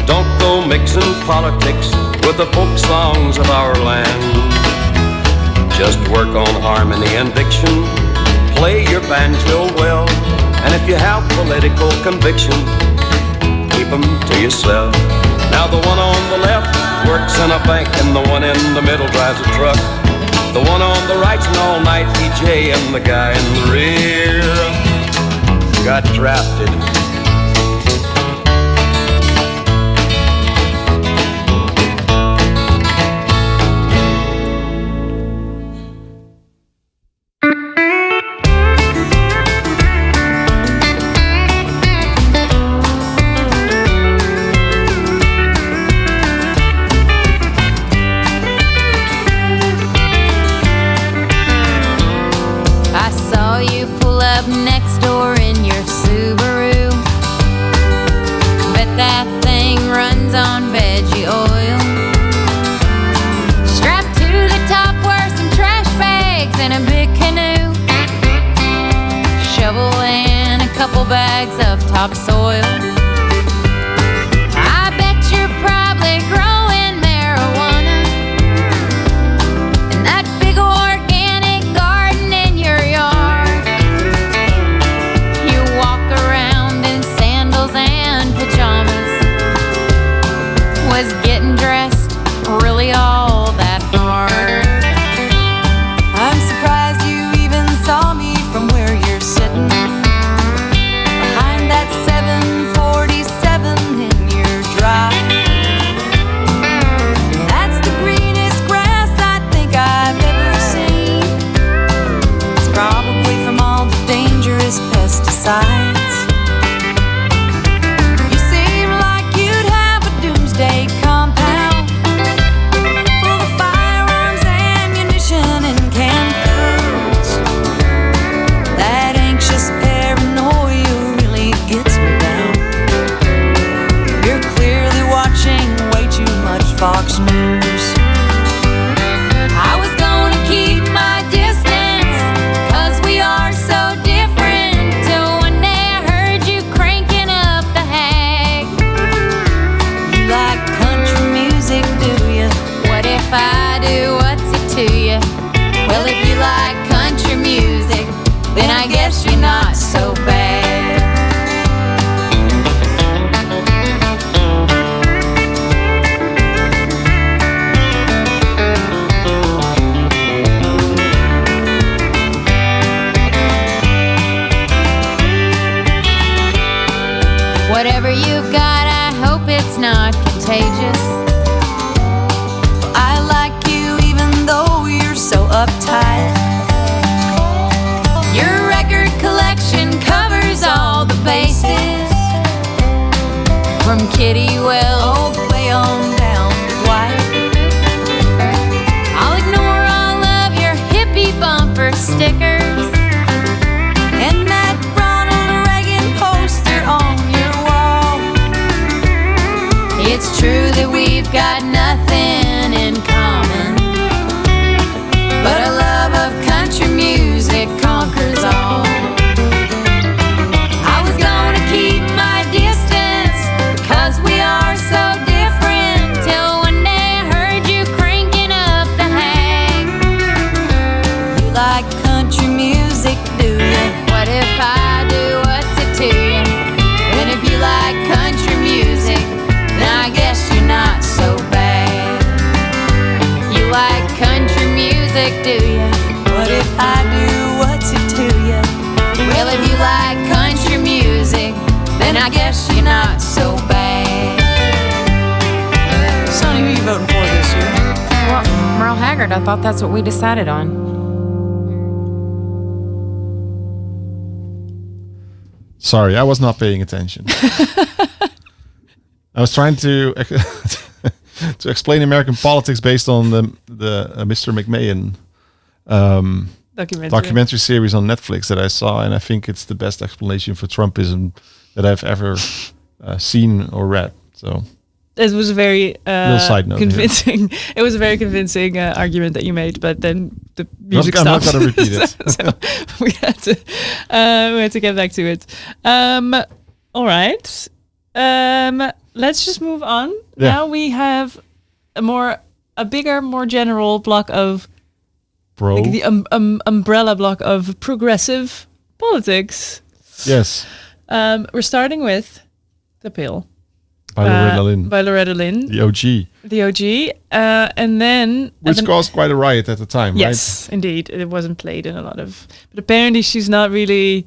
Don't go mixing politics with the folk songs of our land. Just work on harmony and diction, play your banjo well, and if you have political conviction, keep them to yourself. Now the one on the left works in a bank, and the one in the middle drives a truck. The one on the right's an all-night DJ, and the guy in the rear got drafted. I saw you pull up next door in your Subaru. Bet that thing runs on veggie oil. Strapped to the top were some trash bags and a big canoe. Shovel and a couple bags of topsoil. I bet you're probably growing marijuana in that big organic garden in your yard. You walk around in sandals and pajamas. Was getting dressed really all that hard? I'm surprised you even saw me from where you're sitting. contagious. I like you even though you're so uptight. Your record collection covers all the bases, from Kitty Wells all the way on down to Dwight. I'll ignore all of your hippie bumper stickers and that Ronald Reagan poster on your wall. It's true that we've got nothing in common, but a love of country music conquers all. I was gonna keep my distance, 'cause we are so different, till one day I heard you cranking up the hang. You like country music, do you? What if I do? What's it to you? And if you like country music, then I guess you're not so bad. You like country music, do you? What if I do? What's it to you? Well, if you like country music, then I guess you're not so bad. Sonny, who are you voting for this year? Well, Merle Haggard, I thought that's what we decided on. Sorry, I was not paying attention. I was trying to to explain American politics based on the Mr. McMahon documentary series on Netflix that I saw, and I think it's the best explanation for Trumpism that I've ever seen or read. So it was a very side note convincing. It was a very convincing argument that you made, but then the music I'm not stopped. going to repeat it. So we had to get back to it. All right. Let's just move on. Yeah. Now we have a bigger, more general block of like the umbrella block of progressive politics. Yes. We're starting with The Pill. By Loretta Lynn. By Loretta Lynn. The OG. The OG. And then... Which caused quite a riot at the time, right? Yes, indeed. It wasn't played in a lot of... But apparently she's not really...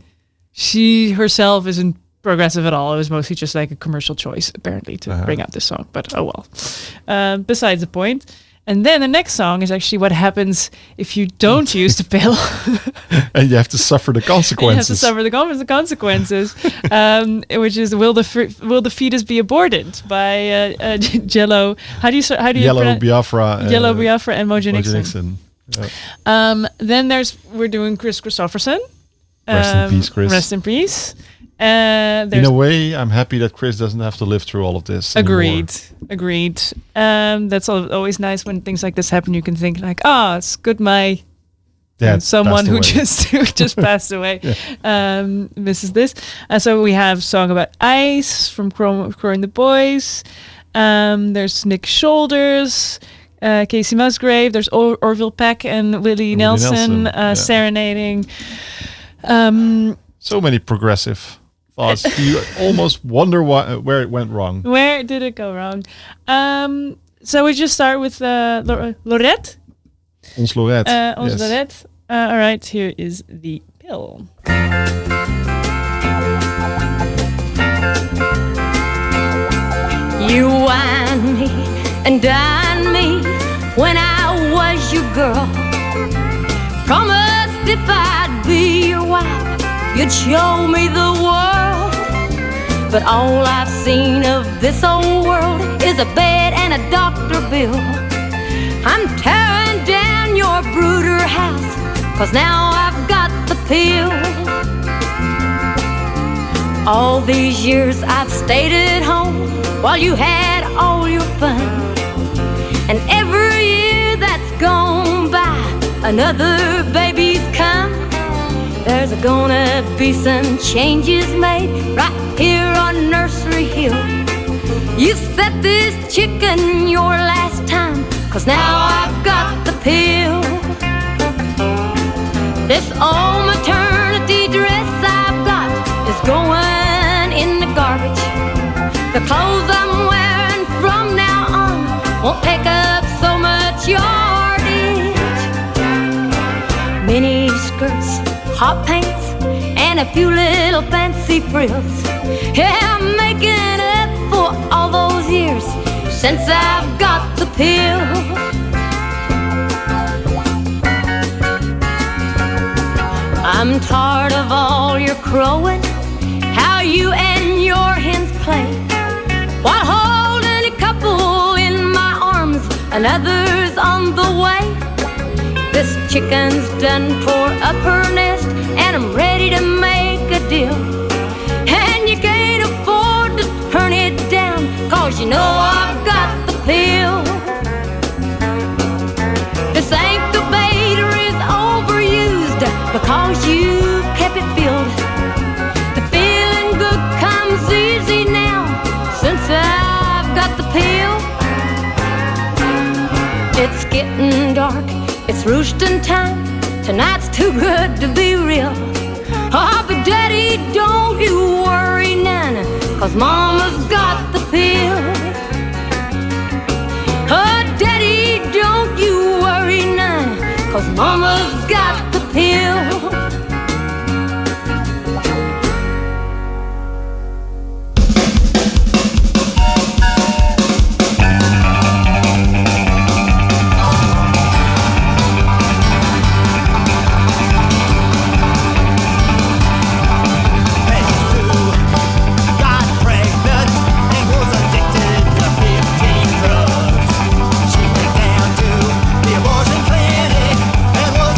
She herself isn't progressive at all. It was mostly just like a commercial choice, apparently, to bring out this song. But oh well. Besides the point. And then the next song is actually what happens if you don't use the pill. And you have to suffer the consequences. You have to suffer the consequences, which is Will the Fetus Be Aborted by Jello. How do you Yellow Biafra. Yellow Biafra and Mojo Nixon. Yeah. Then we're doing Chris Christopherson. Rest in peace, Chris. Rest in peace. In a way, I'm happy that Chris doesn't have to live through all of this anymore. Agreed. That's always nice when things like this happen. You can think like, it's good my someone who just passed away misses this. So we have Song About Ice from Crow and the Boys. There's Nick Shoulders, Casey Musgrave. There's Orville Peck and Willie Nelson. Serenading. So many progressive thoughts. You almost wonder where it went wrong. Where did it go wrong? So we just start with Lorette. Ons Lorette. Ons Lorette. All right, here is The Pill. You wine me and dine me when I was your girl. Promised if I'd be your wife, you'd show me the world. But all I've seen of this old world is a bed and a doctor bill. I'm tearing down your brooder house, 'cause now I've got the pill. All these years I've stayed at home while you had all your fun. And every year that's gone by, another baby's come. There's gonna be some changes made right here on Nursery Hill. You set this chicken your last time, 'cause now I've got the pill. This old maternity dress I've got is going in the garbage. The clothes I'm wearing from now on won't take up so much yardage. Mini skirts, hot pants, and a few little fancy frills. Yeah, I'm making up for all those years since I've got the pill. I'm tired of all your crowing, how you and your hens play, while holding a couple in my arms and others on the way. This chicken's done tore up her nest, and I'm ready to make a deal. And you can't afford to turn it down, 'cause you know I've got the pill. This incubator is overused because you've kept it filled. The feeling good comes easy now since I've got the pill. It's getting dark, it's roosting time. Tonight's too good to be real. Oh, but Daddy, don't you worry none, 'cause Mama's got the pill. Oh, Daddy, don't you worry none, 'cause Mama's got the pill. She went down to the abortion clinic and was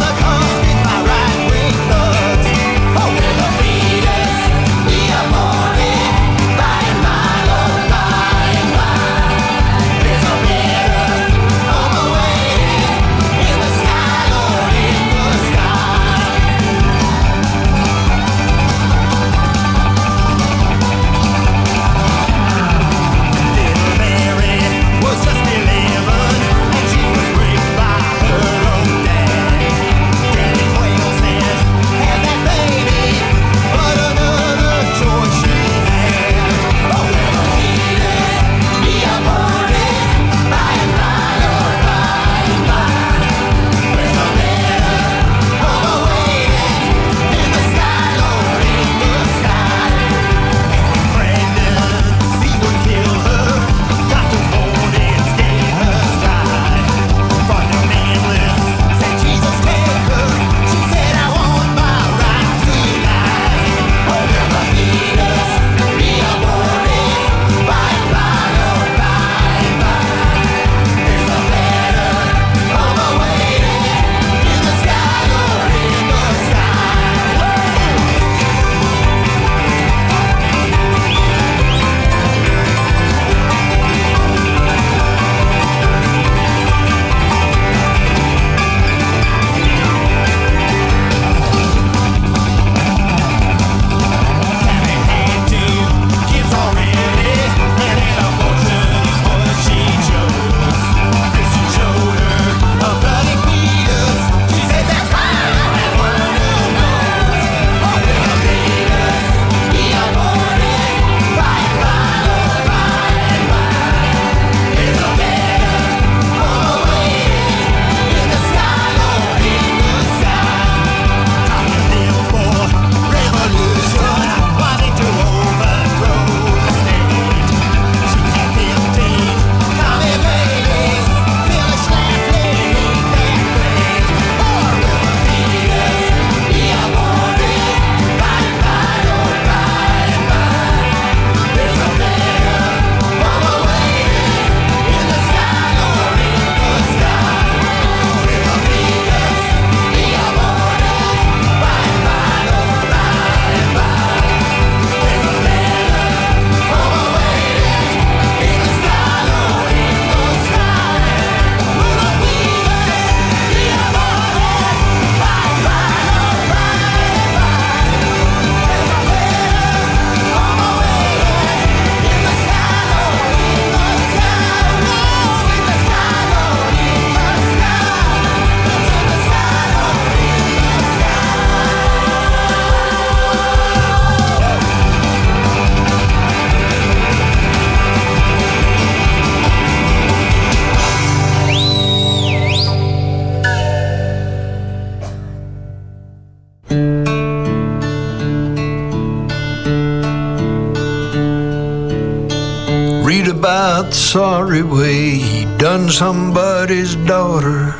about the sorry way he done somebody's daughter.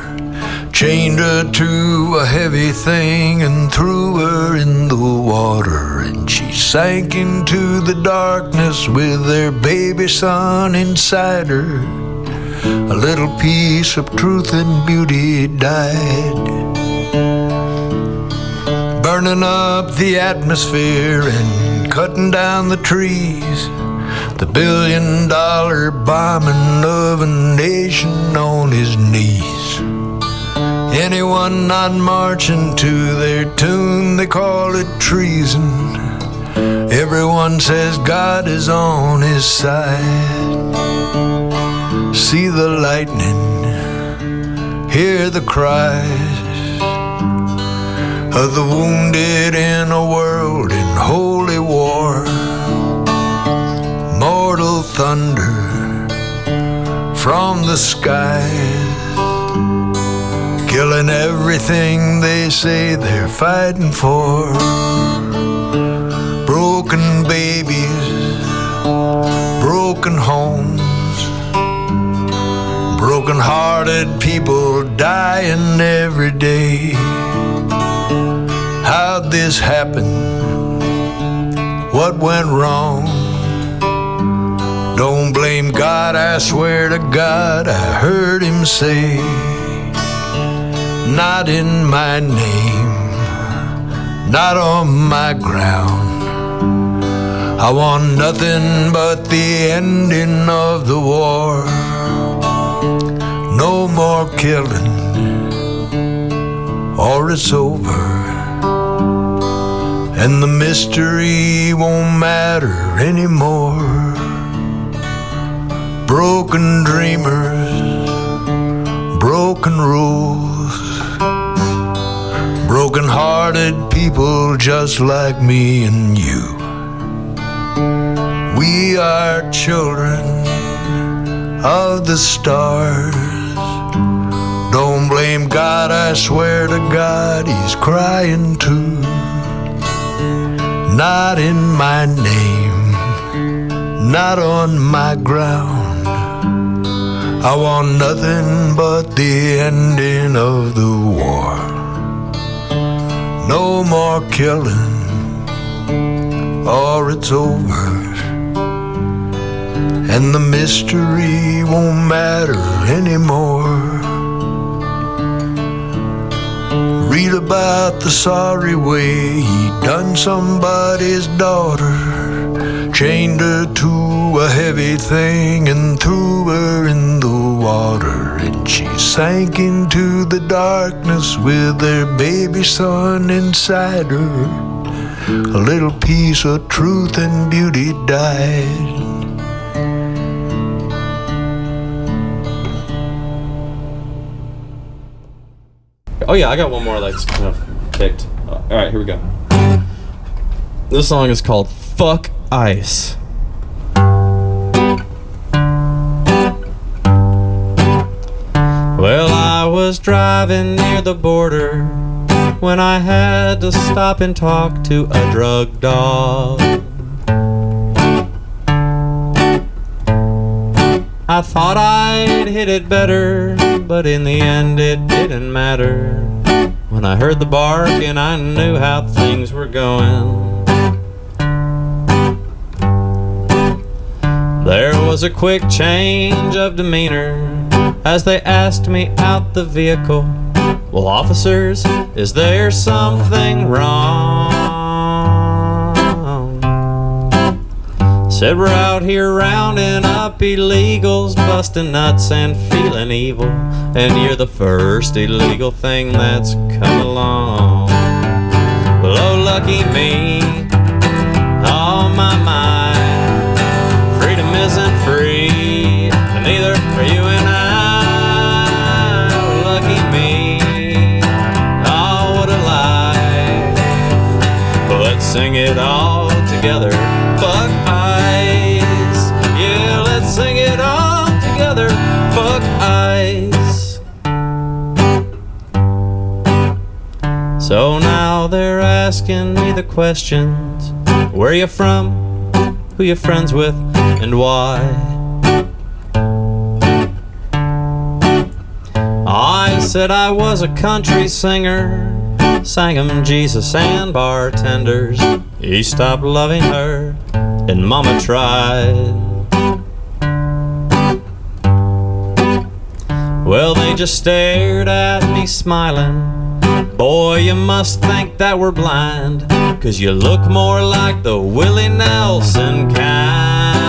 Chained her to a heavy thing and threw her in the water. And she sank into the darkness with their baby son inside her. A little piece of truth and beauty died, burning up the atmosphere and cutting down the trees. The $1 billion bombing of a nation on his knees. Anyone not marching to their tune, they call it treason. Everyone says God is on his side. See the lightning, hear the cries of the wounded in a world in holy war. Mortal thunder from the skies, killing everything they say they're fighting for. Broken babies, broken homes, broken-hearted people dying every day. How'd this happen? What went wrong? Don't blame God, I swear to God, I heard him say, not in my name, not on my ground. I want nothing but the ending of the war. No more killing, or it's over. And the mystery won't matter anymore. Broken dreamers, broken rules, broken-hearted people just like me and you. We are children of the stars. Don't blame God, I swear to God, he's crying too. Not in my name, not on my ground. I want nothing but the ending of the war. No more killing, or it's over. And the mystery won't matter anymore. Read about the sorry way he done somebody's daughter. Chained her to a heavy thing and threw her in the water. And she sank into the darkness with their baby son inside her. A little piece of truth and beauty died. Oh yeah, I got one more that's kind of picked. Alright, here we go. This song is called Fuck Ice. Well, I was driving near the border when I had to stop and talk to a drug dog. I thought I'd hit it better, but in the end it didn't matter. When I heard the bark and I knew how things were going. There was a quick change of demeanor as they asked me out the vehicle. Well, officers, is there something wrong? Said we're out here rounding up illegals, busting nuts and feeling evil, and you're the first illegal thing that's come along. Well, oh lucky me, oh my mind, freedom isn't free, and neither are you and I. Oh, lucky me, oh what a life. Let's sing it all together. Fuck ice, yeah, let's sing it all together. Fuck ice. So now they're asking me the questions. Where you from? Who you friends with? And why? said I was a country singer, sang him Jesus and bartenders. He stopped loving her, and Mama tried. Well, they just stared at me smiling. Boy, you must think that we're blind, 'cause you look more like the Willie Nelson kind.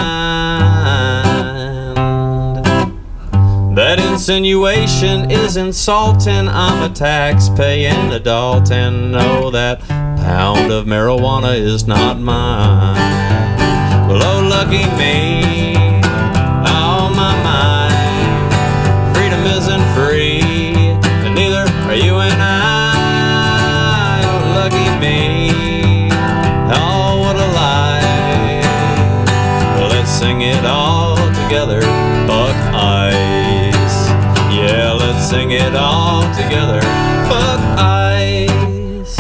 That insinuation is insulting. I'm a tax-paying adult and know that pound of marijuana is not mine. Well, oh, lucky me, oh my mind, freedom isn't free, and neither are you and I. Oh, lucky me, oh, what a lie. Well, let's sing it all together, Buck Ice. Yeah, let's sing it all together, Buck Ice.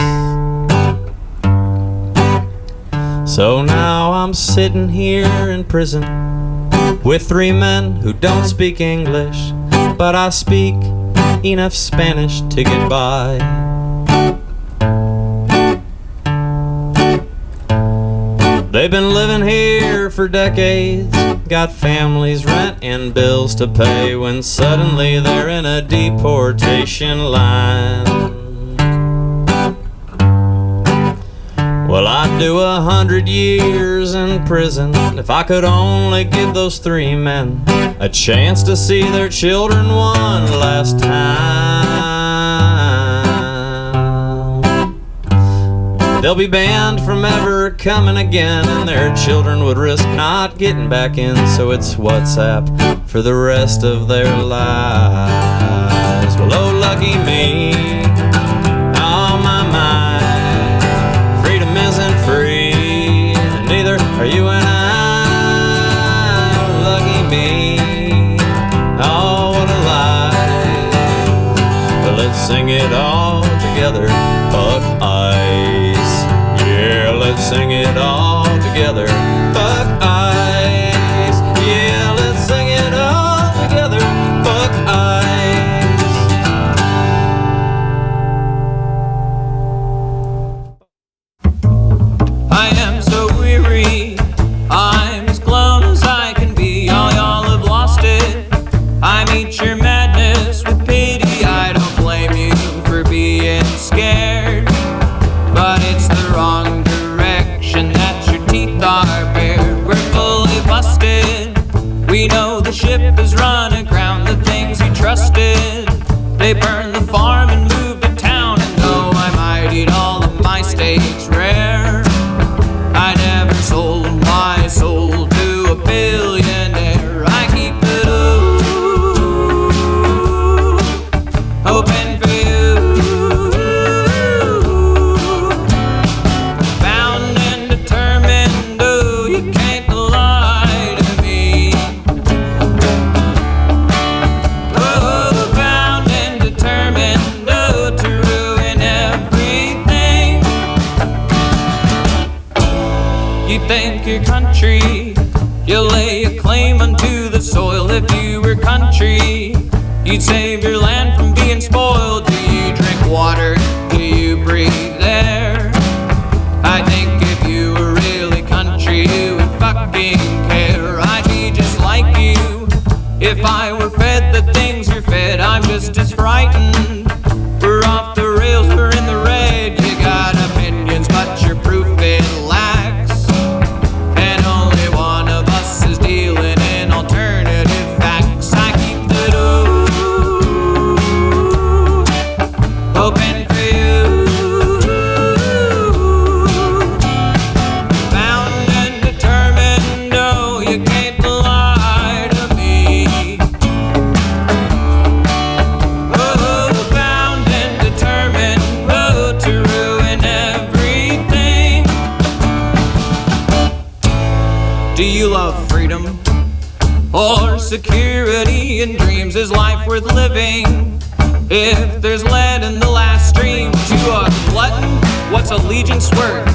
So now I'm sitting here in prison with 3 men who don't speak English, but I speak enough Spanish to get by. They've been living here for decades, got families, rent, and bills to pay, when suddenly they're in a deportation line. Well, I'd do 100 years in prison if I could only give those 3 men a chance to see their children one last time. They'll be banned from ever coming again, and their children would risk not getting back in, so it's WhatsApp for the rest of their lives. Well, oh, lucky me, oh my mind, freedom isn't free, and neither are you and I. Lucky me, oh, what a lie. But let's sing it all together, Buck Ice. Yeah, let's sing it all together, Buck Ice. Yeah, let's sing it all together, Buck Ice. I am so weary, I'm as glum as I can be. Y'all have lost it. I meet your madness with pity. I don't blame you for being scared, but it's the wrong direction that your teeth are bared. We're fully busted. We know the ship is run aground. The things you trusted, they burned the farm and moved to town. And though I might eat all of my steaks rare, I never sold my soul to a billionaire. I keep it open for you, bound and determined. Oh, you can't lie to me. Oh, bound and determined, oh, to ruin everything. You think your country, you'll lay a claim unto the soil. If you were country, you'd save your land from being spoiled. Do you drink water? Do you breathe air? I think if you were really country, you would fucking care. I'd be just like you if I were fed the things you're fed. I'm just as frightened. We're off the rails, we're in the red. You got opinions, but your proof it lacks. And only one of us is dealing in alternative facts. I keep the door open for you, bound and determined. Oh, you can't lie to me. Oh, bound and determined, oh, to ruin everything. Do you love freedom or security and dreams? Is life worth living if there's lead in the last stream? To a glutton, what's allegiance worth?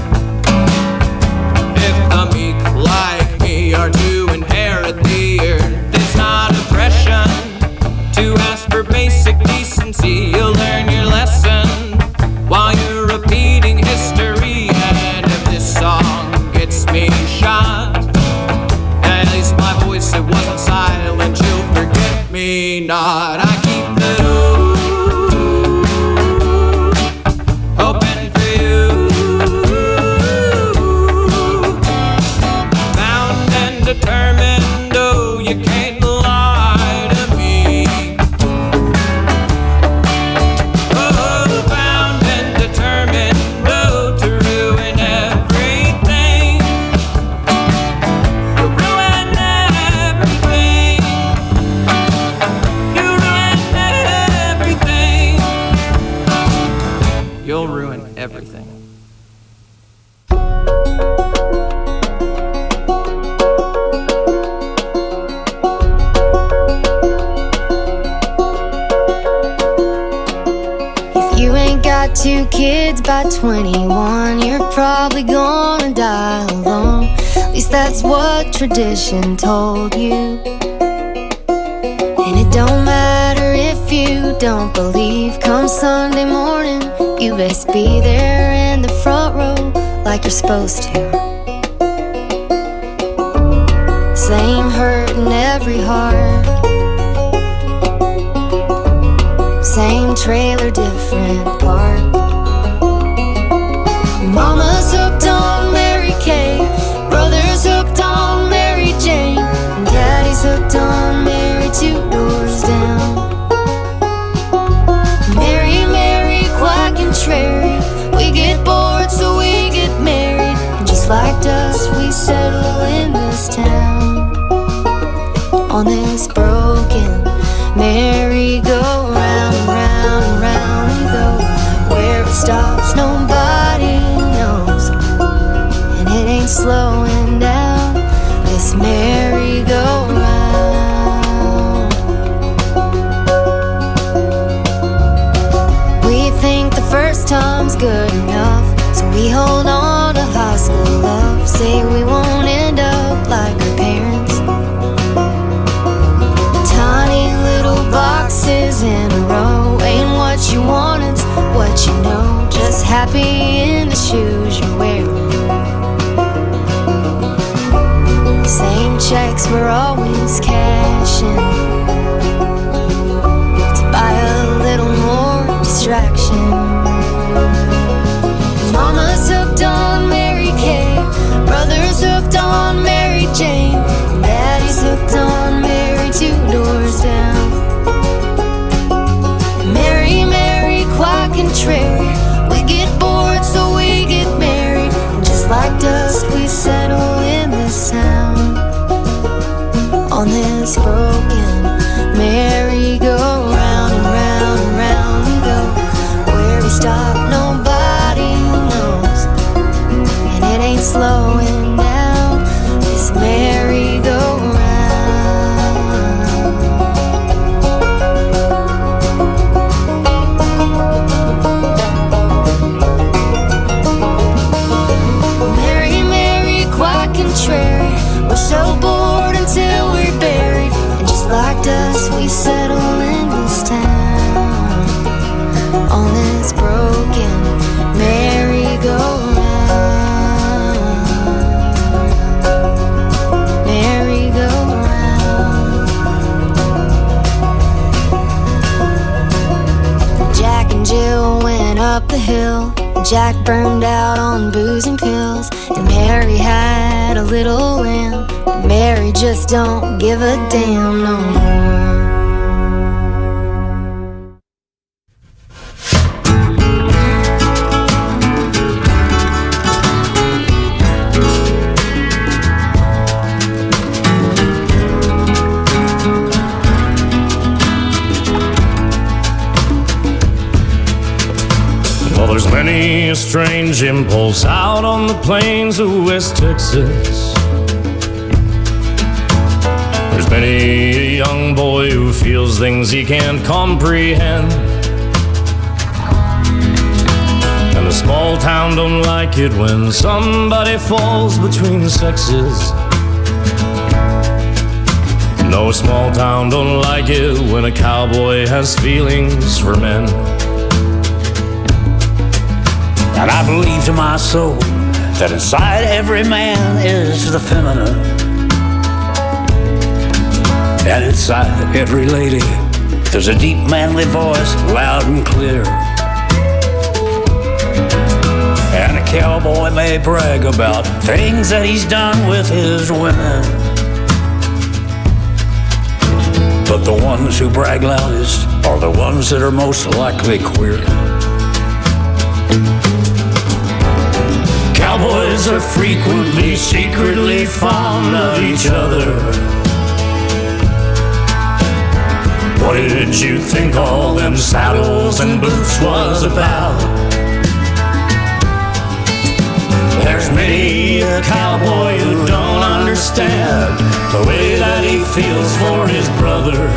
If the meek like me are to inherit the earth, it's not oppression to ask for basic decency. may not. I keep the door open for you. Bound and determined, oh, you can't lie to me. Oh, bound and determined, oh, to ruin everything. Ruin everything. You ruin everything. You'll ruin everything. If you ain't got 2 kids by 21, you're probably gonna die alone. At least that's what tradition told you. And it don't matter if you don't believe. Come Sunday morning, you best be there in the front row like you're supposed to. Same hurt in every heart, same trailer, different park. Mama's hooked on Mary Kay, brother's hooked on Mary Jane, and daddy's hooked on Mary 2 doors down. Mary, Mary, quack and contrary, we get bored so we get married, and just like dust we settle in this town. On this broken merry-go-round and round and round we go. Where it stops nobody knows, and it ain't slowing down, this merry-go-round. We think the first time's good enough, so we hold on to high school love. Say we won't end up like our parents, boxes in a row. Ain't what you want, it's what you know. Just happy in the shoes you're wearing. Same checks we're always cashing to buy a little more distraction. Mama's hooked on Mary Kay, brother's hooked on Mary Jane, and daddy's hooked on Mary 2 doors down. Mary, Mary, quack contrary, we get bored so we get married, and just like dust we settle in this town. On this broken merry-go-round and round and round we go. Where we stop nobody knows, and it ain't slowing down, this merry-go-round. We're so bored until we're buried, and just like dust we settle in this town. On this broken merry-go-round, merry-go-round. Jack and Jill went up the hill, Jack burned out on booze and pills, and Mary had a little lamb, but Mary just don't give a damn no more. Well, there's many a strange impulse out on the plains of West Texas. There's many a young boy who feels things he can't comprehend, and a small town don't like it when somebody falls between the sexes. No small town don't like it when a cowboy has feelings for men. And I believe to my soul that inside every man is the feminine. And inside every lady, there's a deep manly voice, loud and clear. And a cowboy may brag about things that he's done with his women, but the ones who brag loudest are the ones that are most likely queer. Cowboys are frequently secretly fond of each other. What did you think all them saddles and boots was about? There's many a cowboy who don't understand the way that he feels for his brother.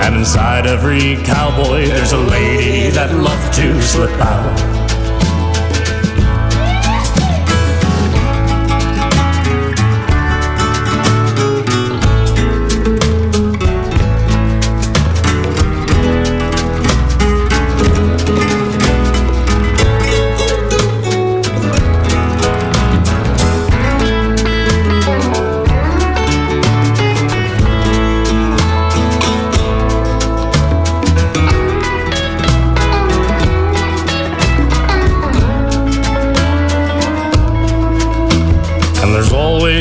And inside every cowboy there's a lady that loves to slip out.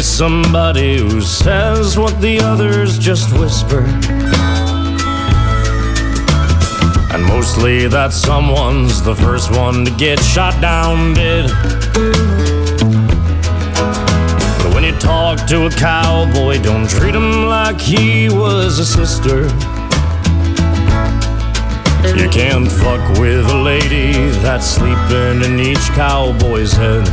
Somebody who says what the others just whisper, and mostly that someone's the first one to get shot down dead. But when you talk to a cowboy, don't treat him like he was a sister. You can't fuck with a lady that's sleeping in each cowboy's head.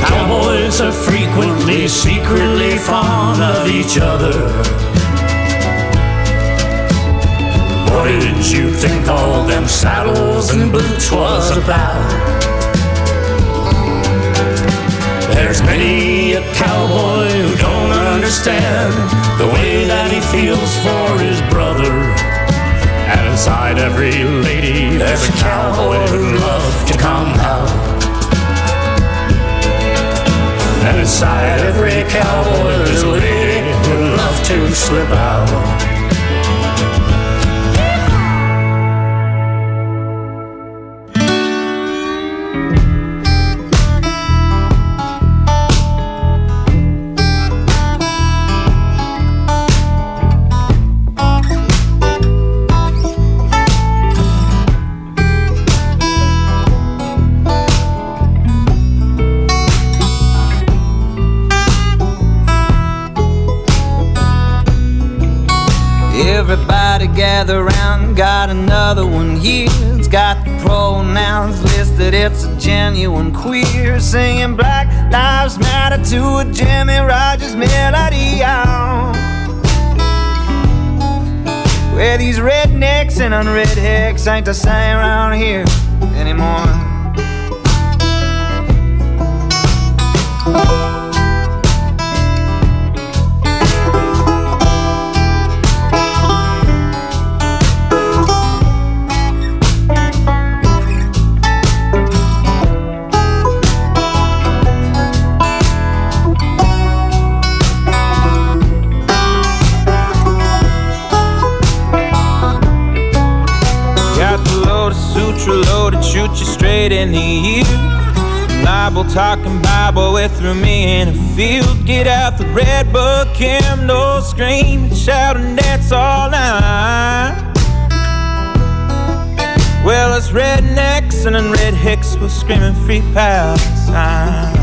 Cowboys are frequently secretly fond of each other. What did you think all them saddles and boots was about? There's many a cowboy who don't understand the way that he feels for his brother. And inside every lady there's a cowboy who'd love to come out. And inside every cowboy there's a lady who'd love to slip out. Everybody gather round, got another one here. It's got the pronouns listed, it's a genuine queer. Singing Black Lives Matter to a Jimmy Rogers melody on. Where these rednecks and unread hicks ain't the same around here anymore. Loaded, shoot you straight in the ear. Bible talking Bible way through me in a field. Get out the red book, hymnal, scream and shout and dance all night. Well, us rednecks and unread hicks was screaming free Palestine.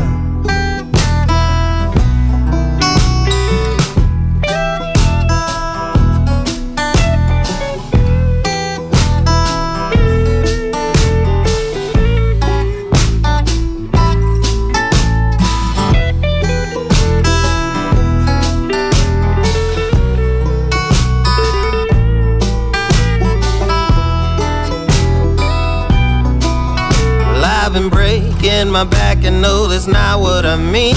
In my back and no, that's not what I mean.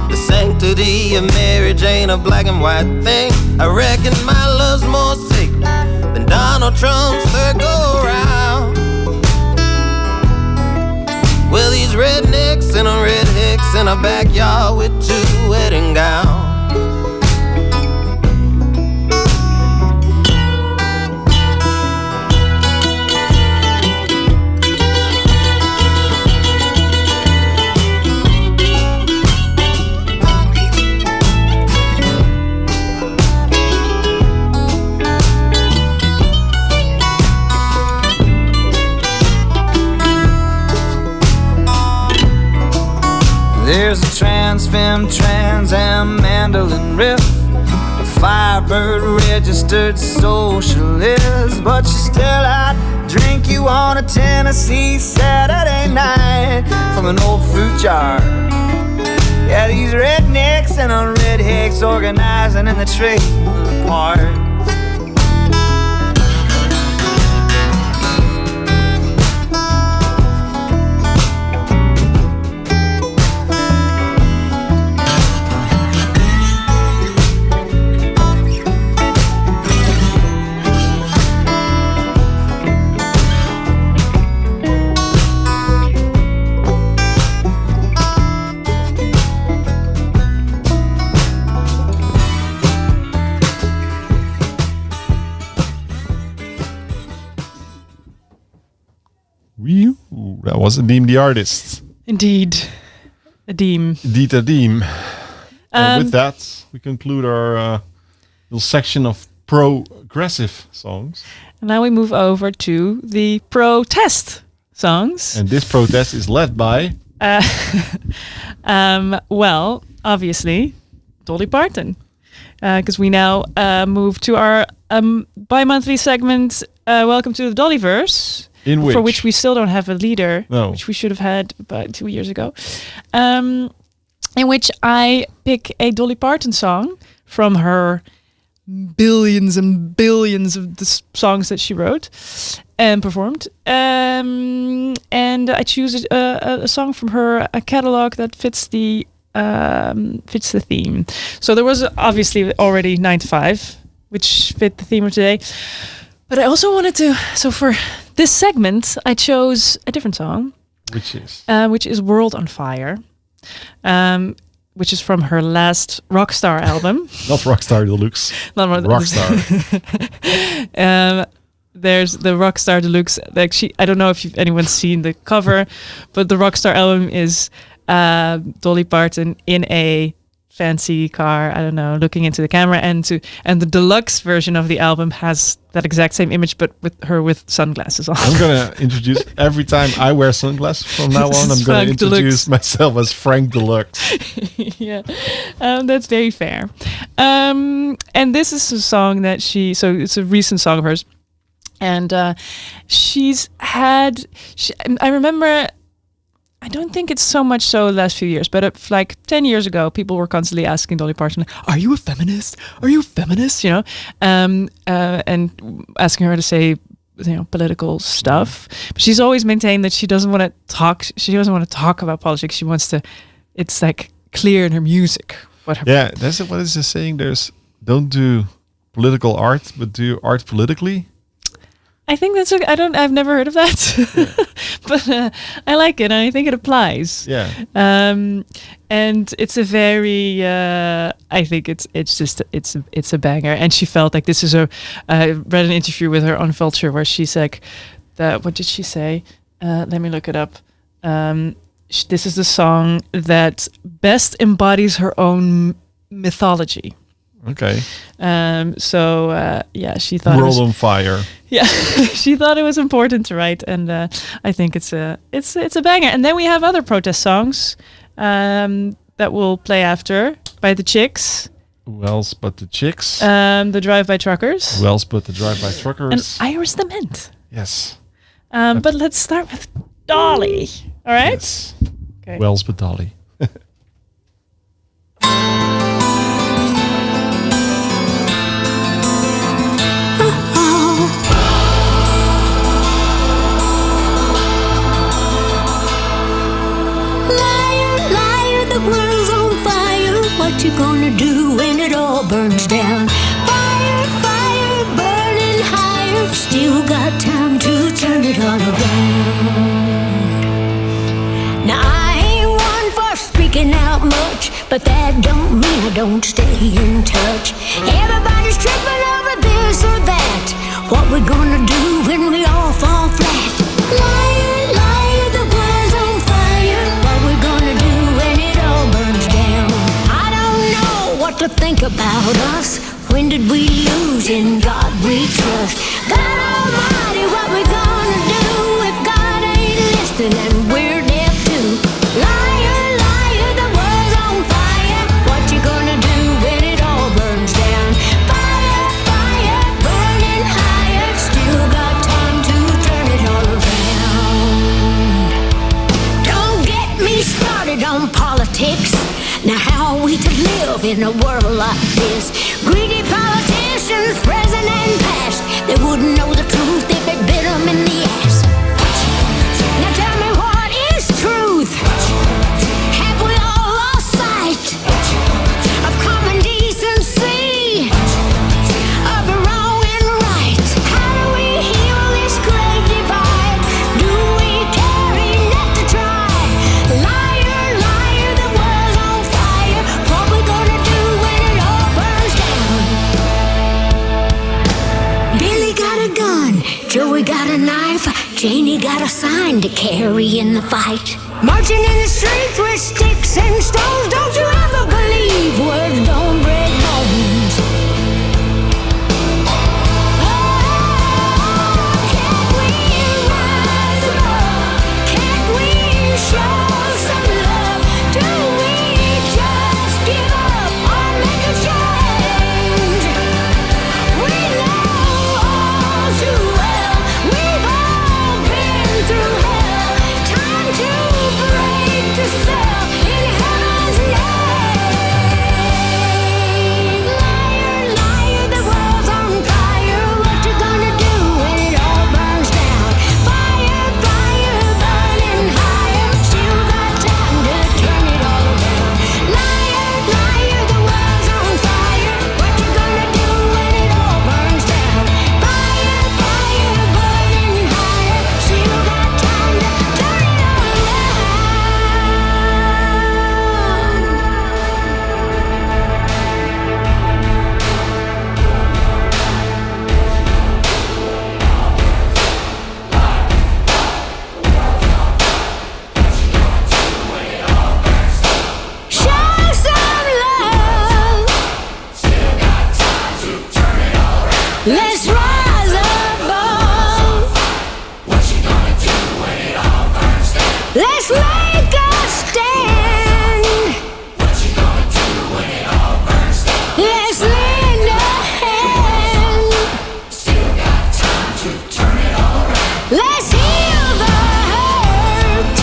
The sanctity of marriage ain't a black and white thing. I reckon my love's more sacred than Donald Trump's third go-round. Well, these rednecks and a redhecks in a backyard with two wedding gowns. There's a trans femme, trans am mandolin riff, a Firebird registered socialist, but she's still out drink you on a Tennessee Saturday night from an old fruit jar. Yeah, these rednecks and on redheads organizing in the trade park. That was Adeem the artist. Indeed. Adeem. Indeed, Adeem. With that, we conclude our little section of progressive songs. And now we move over to the protest songs. And this protest is led by... well, obviously, Dolly Parton. Because we now move to our bi-monthly segment, Welcome to the Dollyverse. For which we still don't have a leader, which we should have had about 2 years ago, in which I pick a Dolly Parton song from her billions and billions of the songs that she wrote and performed. And I choose a song from her catalog that fits the theme. So there was obviously already 9 to 5, which fit the theme of today. But I also wanted to, so for this segment, I chose a different song. Which is World on Fire, which is from her last Rockstar album. Not Rockstar Deluxe. Not Rockstar. There's the Rockstar Deluxe. Like I don't know if anyone's seen the cover, but the Rockstar album is Dolly Parton in a fancy car, I don't know, looking into the camera, and the deluxe version of the album has that exact same image, but with her with sunglasses on. I'm gonna introduce every time I wear sunglasses from now on. I'm gonna introduce myself as Frank Deluxe. Yeah, that's very fair. And this is a song that so it's a recent song of hers, and she's had. I remember. I don't think it's so much so the last few years, but like 10 years ago, people were constantly asking Dolly Parton, "Are you a feminist? Are you a feminist?" You know, and asking her to say, political stuff. But she's always maintained that she doesn't want to talk. She doesn't want to talk about politics. She wants to. It's like clear in her music. What is the saying? Don't do political art, but do art politically. I think I've never heard of that, but I like it, and I think it applies. Yeah. And it's a very, I think it's a banger. And she felt like this is I read an interview with her on Vulture where she's like, what did she say? Let me look it up. This is the song that best embodies her own mythology. Okay. She thought World on Fire. Yeah, she thought it was important to write, and I think it's a banger. And then we have other protest songs that we'll play after by the Chicks. Who else but the Chicks? The Drive-By Truckers. Who else but the Drive-By Truckers? And Iris the Mint. Yes. But let's start with Dolly. All right. Yes. Okay. Who else but Dolly? The world's on fire. What you gonna do when it all burns down? Fire, fire, burning higher. Still got time to turn it all around. but that don't mean I don't stay in touch. Everybody's tripping over this or that. What we gonna do when we all fall flat? Liar, liar, the world's on fire. What we gonna do when it all burns down? I don't know what to think about us. When did we lose? In God we trust. God Almighty, what we gonna do if God ain't listening and we're deaf too? Liar, liar, the world's on fire. What you gonna do when it all burns down? Fire, fire, burning higher. Still got time to turn it all around. Don't get me started on politics. Now how are we to live in a world like this? Greedy politicians, present and past, they wouldn't know the truth if it bit them in the ass. Now tell me, what is truth? Have we all lost sight of common decency, of wrong and right? How do we heal this great divide? Do we care enough to try? Liar, liar, the world's on fire. What we gonna do when it all burns down? Billy got a gun, Joey got a knife, Janie got a sign to carry in the fight. Marching in the streets with sticks and stones. Don't you ever believe words don't break bones. Can't we rise above? Can't we show some love? Do we just give up or make a change? We know all too well we've all been through hell. Time to break the spell in heaven's name. Liar, liar, the world's on fire. What you gonna do when it all burns down? Fire, fire, burning higher. Still got time to turn it all around. Liar, liar, the world's on fire. What you gonna do when it all burns down? Fire, fire, burning higher. Still got time to turn it all Show some love. Let's rise above. Let's make a stand. Let's lend a hand. Let's heal the hurt.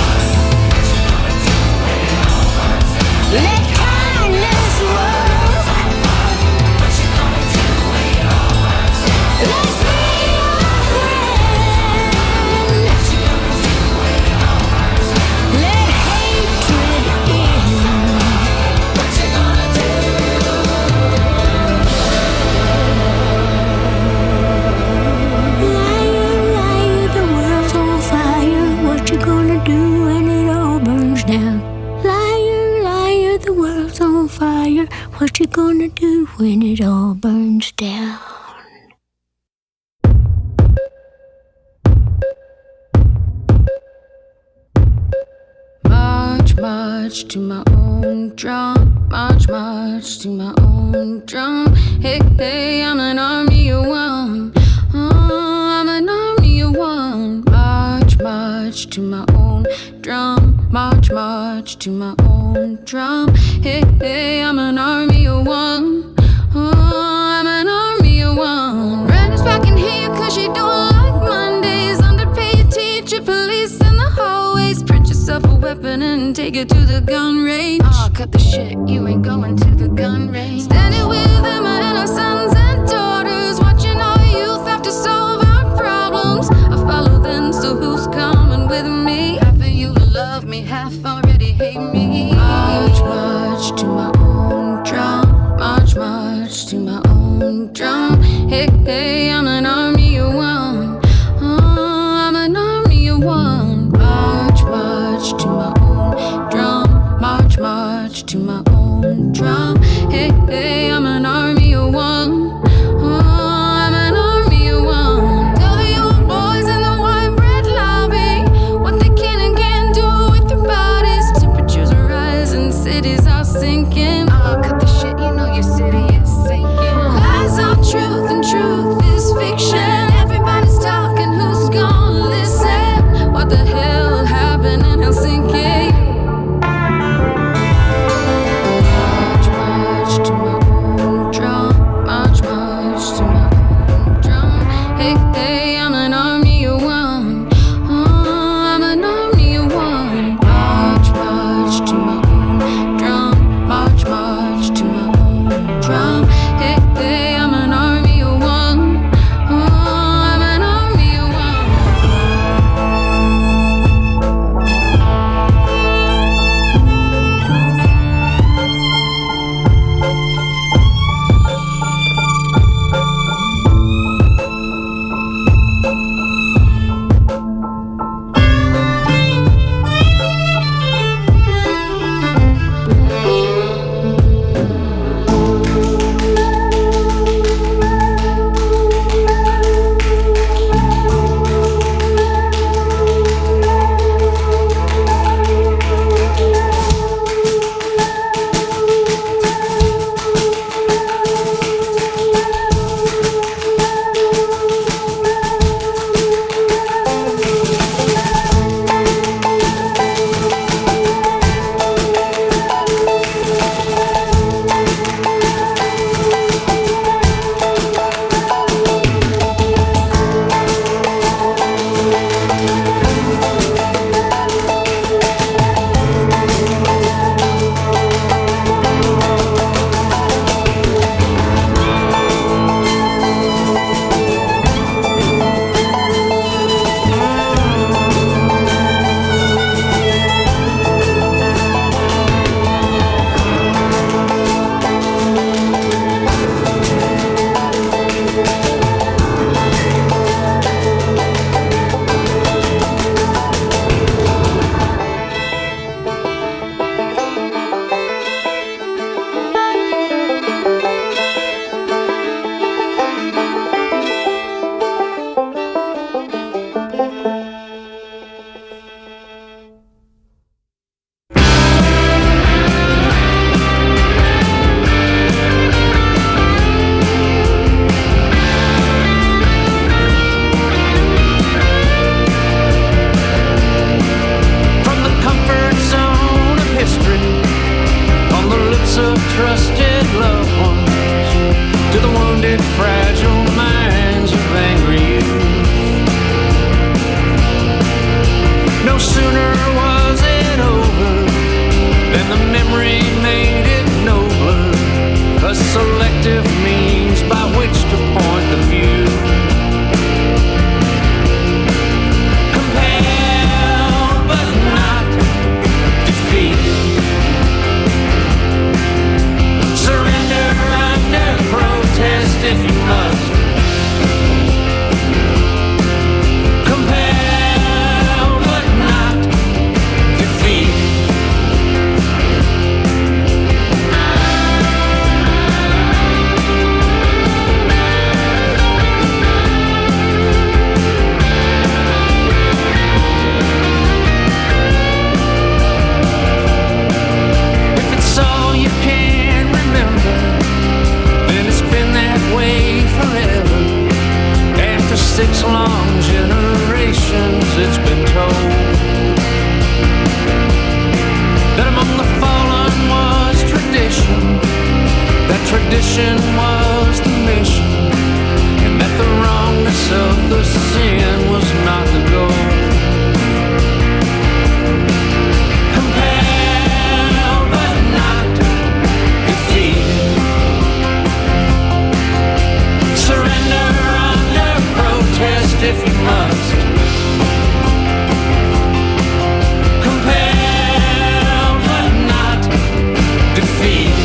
Let kindness work. Let's be a friend. Let hatred end. What you gonna do? Liar, liar, the world's on fire. What you gonna do when it all burns down? Liar, liar, the world's on fire. What you gonna do when it all burns down? March, march to my own drum. March, march to my own drum. Hey, hey, I'm an army of one. Oh, I'm an army of one. March, march to my own drum. March, march to my own drum. Hey, hey, I'm an army of one. Oh, I'm an army of one. Randy's back in here 'cause she don't like Mondays. Underpaid teacher, police in the hallways. Print yourself a weapon and take it to the gun range. Oh, cut the shit, you ain't going to the gun range. Standing with Emma and our sons and daughters, watching our youth have to solve our problems. I follow them, so who's coming with me? Half of you love me, half already hate me. March, march to my own drum. March, march to my own drum. Hey, hey, I'm an army of one. Oh, I'm an army of one. March, march to my own drum. March, march to my own myself the sin was not the goal. Compelled but not defeated. Surrender under protest if you must. Compelled but not defeated.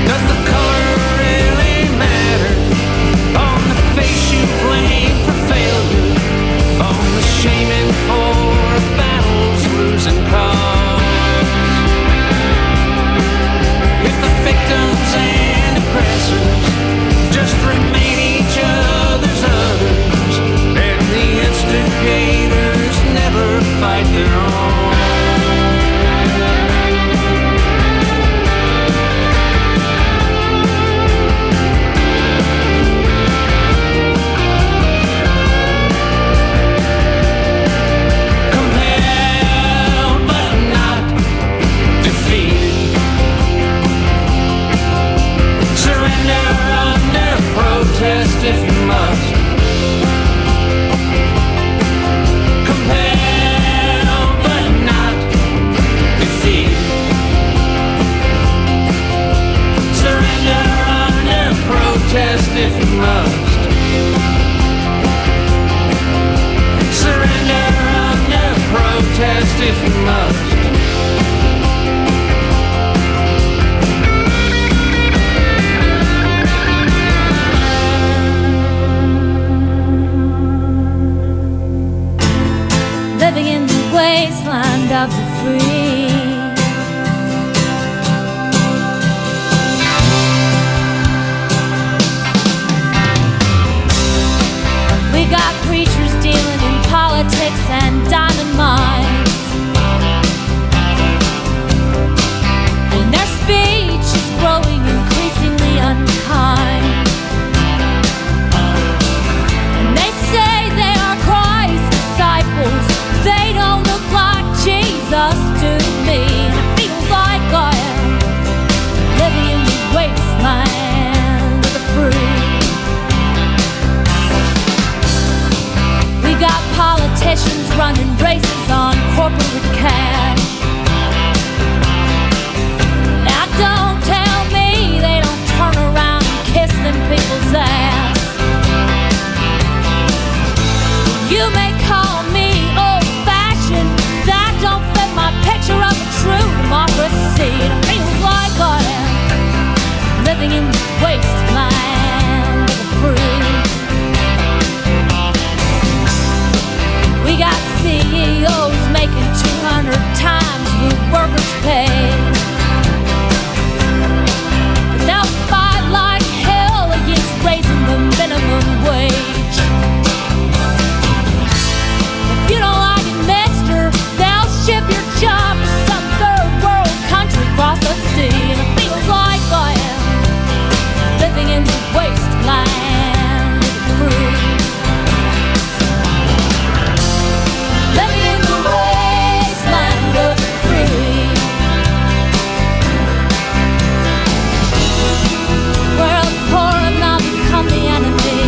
Does the color really matter? On the face you blame for failure, on the shaming for battles losing cause. If the victims and oppressors just remain each other's others, and the instigators never fight their own. Compelled but not defeated. Surrender under protest if you must. Compelled but not defeated. Surrender under protest if you must. Surrender under protest if you must. Living in the wasteland of the free. We got preachers dealing in politics and diamond mines, and their speech is growing increasingly unkind. And they say they are Christ's disciples. They don't look like Jesus to me. And it feels like I am living in the wasteland of the free. We got politicians running races on corporate cash. Now don't tell me they don't turn around and kiss them people's ass. You may call me old-fashioned, that don't fit my picture of a true democracy. And it feels like I am living in the wasteland of the free. We got CEOs making 200 times the workers' pay. But they'll fight like hell against raising the minimum wage. If you don't like it, mister, they'll ship your job to some third world country across the sea. And it feels like I am living in the wasteland of the free. Living in the wasteland of the free. Where the poor have not become the enemy.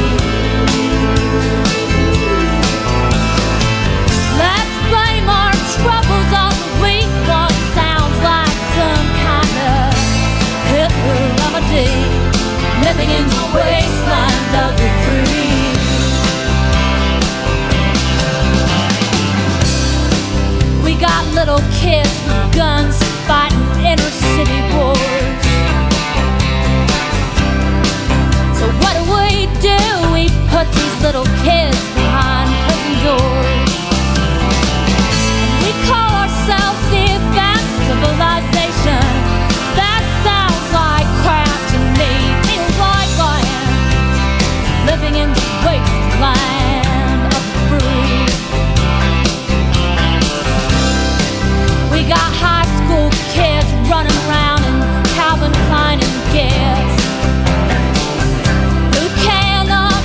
Let's blame our troubles on the weak one. Sounds like some kind of Hitler remedy. Living in the wasteland of the free. We got little kids with guns fighting inner city wars. So what do? We put these little kids behind prison doors. We call ourselves the advanced civilization. That sounds like crap to me. Feels like I am living in the wasteland of the free. We got high school kids running around in Calvin Klein and Guess, who cannot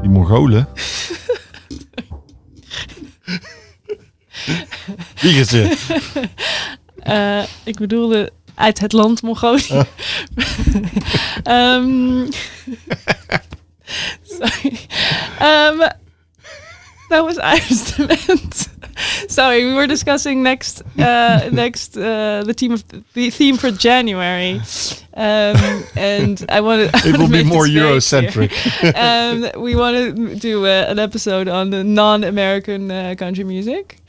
Die Mongolen. Wiegertje. Ik bedoelde uit het land Mongolië. Oh. Sorry. That was Irish Dement. Sorry, we were discussing next the theme for January, and I wanted. It will be more Eurocentric. We want to do an episode on the non-American country music,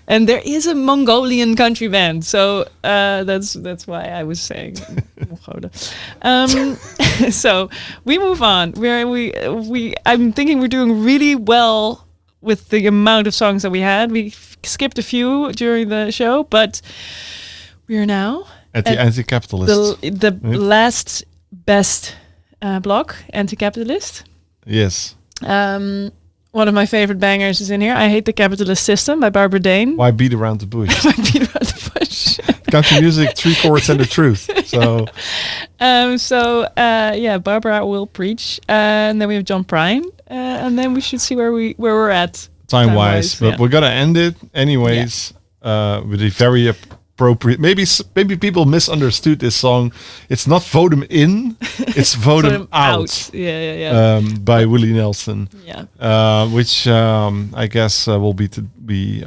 and there is a Mongolian country band, so that's why I was saying Mongolen. So we move on. I'm thinking we're doing really well with the amount of songs that we had. We skipped a few during the show, but we are now at the anti-capitalist. The last best block, anti-capitalist. Yes. One of my favorite bangers is in here. I Hate the Capitalist System by Barbara Dane. Why beat around the bush? Why beat around the bush? Country music, 3 chords and the truth. So, Barbara will preach, and then we have John Prine, and then we should see where we're at time-wise. But we're gonna end it anyways with a very appropriate. Maybe people misunderstood this song. It's not "Vote 'Em In," it's "Vote 'Em Out." Yeah. By Willie Nelson. Yeah. Which I guess will be the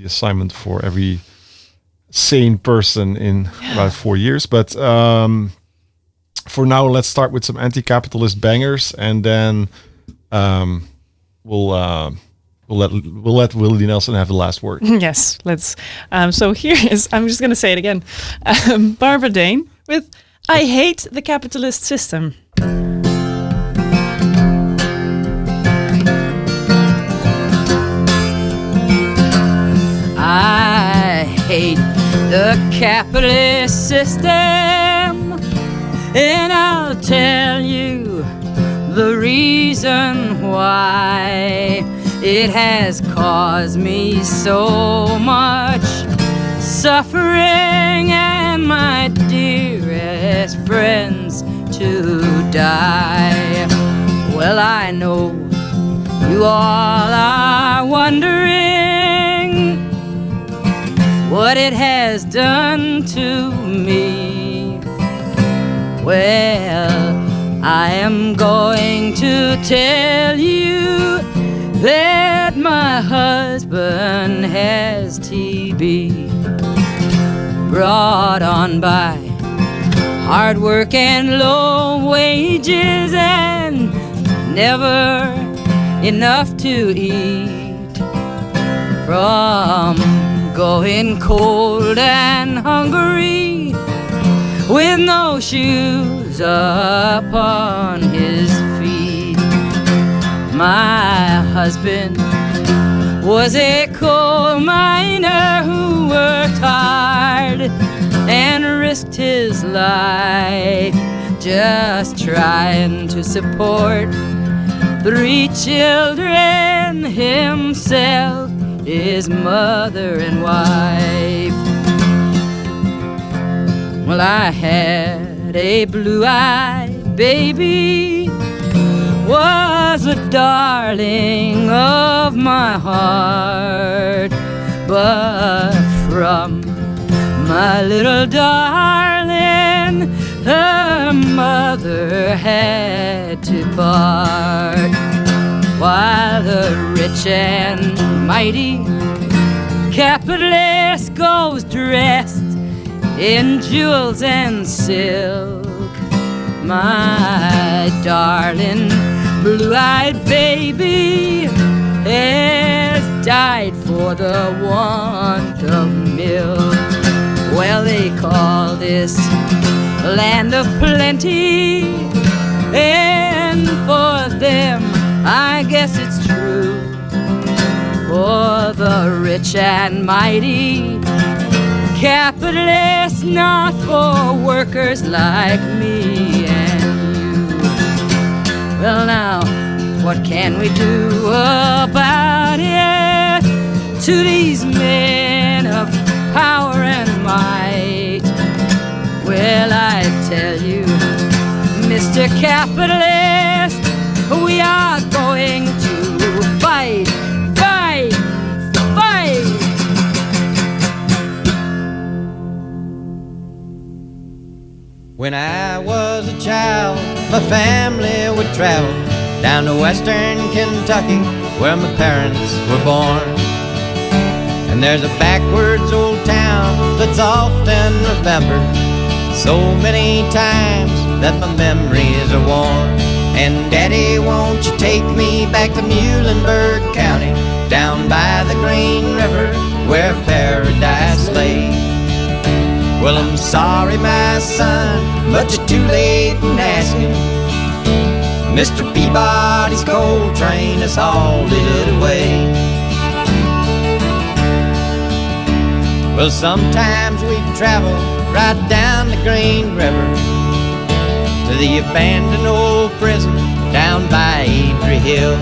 assignment for every sane person in about 4 years. But for now, let's start with some anti-capitalist bangers, and then we'll let Willie Nelson have the last word. Yes, let's. So here is. I'm just going to say it again. Barbara Dane with "I Hate the Capitalist System." I hate the capitalist system, and I'll tell you the reason why. It has caused me so much suffering and my dearest friends to die. Well, I know you all are wondering what it has done to me. Well, I am going to tell you that my husband has TB, brought on by hard work and low wages and never enough to eat. From going cold and hungry with no shoes upon his feet. My husband was a coal miner who worked hard and risked his life just trying to support 3 children, himself, his mother and wife. Well, I had a blue-eyed baby, was a darling of my heart, but from my little darling, her mother had to part. While the rich and mighty capitalist goes dressed in jewels and silk, my darling blue-eyed baby has died for the want of milk. Well, they call this land of plenty, and for them I guess it's true. For the rich and mighty capitalists, not for workers like me and you. Well, now, what can we do about it to these men of power and might? Well, I tell you, Mr. Capitalist, we are going fight, fight, fight. When I was a child, my family would travel down to western Kentucky, where my parents were born. And there's a backwards old town that's often remembered so many times that my memories are worn. And Daddy, won't you take me back to Muhlenberg County, down by the Green River, where paradise lay? Well, I'm sorry, my son, but you're too late in asking. Mr. Peabody's coal train has hauled it away. Well, sometimes we travel right down the Green River to the abandoned old prison down by Adrie Hill,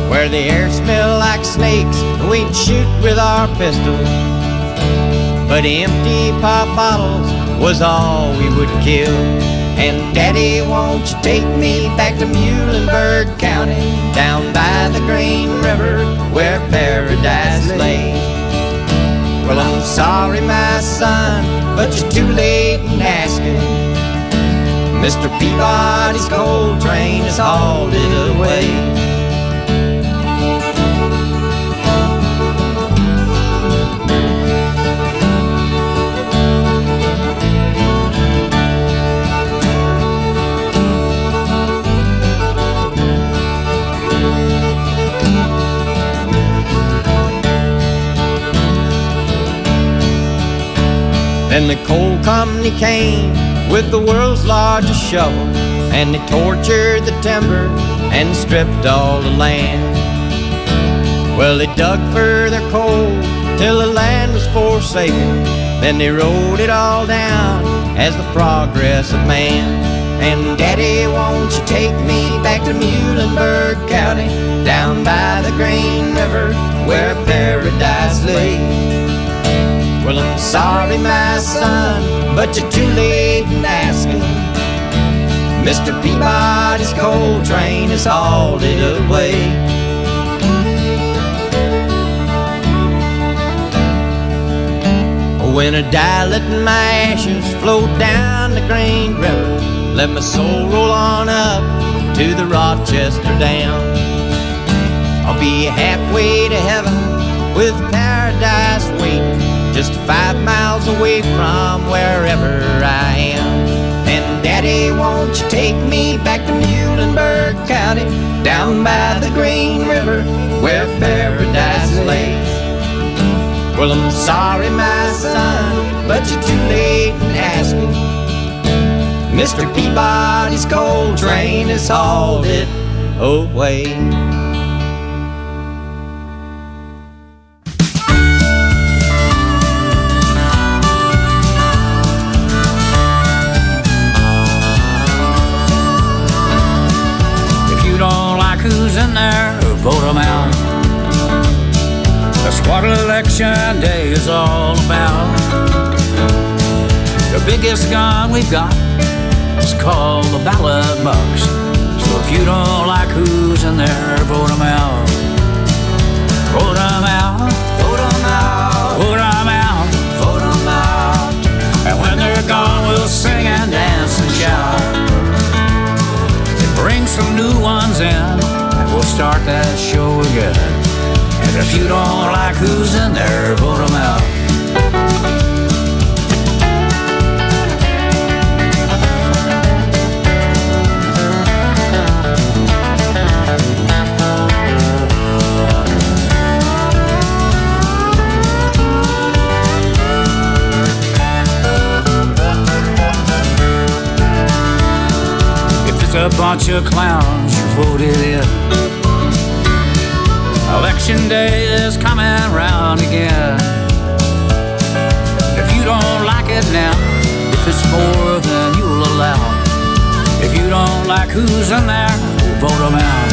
where the air smelled like snakes and we'd shoot with our pistols, but empty pop bottles was all we would kill. And Daddy, won't you take me back to Muhlenberg County, down by the Green River, where paradise lay? Well, I'm sorry, my son, but you're too late in asking. Mr. Peabody's coal train has hauled it away. Then the coal company came with the world's largest shovel, and they tortured the timber and stripped all the land. Well, they dug for their coal till the land was forsaken, then they wrote it all down as the progress of man. And Daddy, won't you take me back to Muhlenberg County, down by the Green River, where paradise lay? Well, I'm sorry, my son, but you're too late in asking. Mr. Peabody's coal train has hauled it away. When I die, let my ashes float down the Green River, let my soul roll on up to the Rochester Dam. I'll be halfway to heaven with paradise waiting, just 5 miles away from wherever I am. And Daddy, won't you take me back to Muhlenberg County, down by the Green River, where paradise lays? Well, I'm sorry, my son, but you're too late in asking. Mr. Peabody's coal train has hauled it away. Who's in there, vote them out. That's what election day is all about. The biggest gun we've got is called the ballot box. So if you don't like who's in there, vote them out. Vote them out. Vote them out. Vote them out. Vote them out. And when they're gone, we'll sing and dance and shout. Bring some new ones in, and we'll start that show again. And if you don't like who's in there, vote them out. A bunch of clowns you voted in. Election day is coming round again. If you don't like it now, if it's more than you'll allow, if you don't like who's in there, vote them out.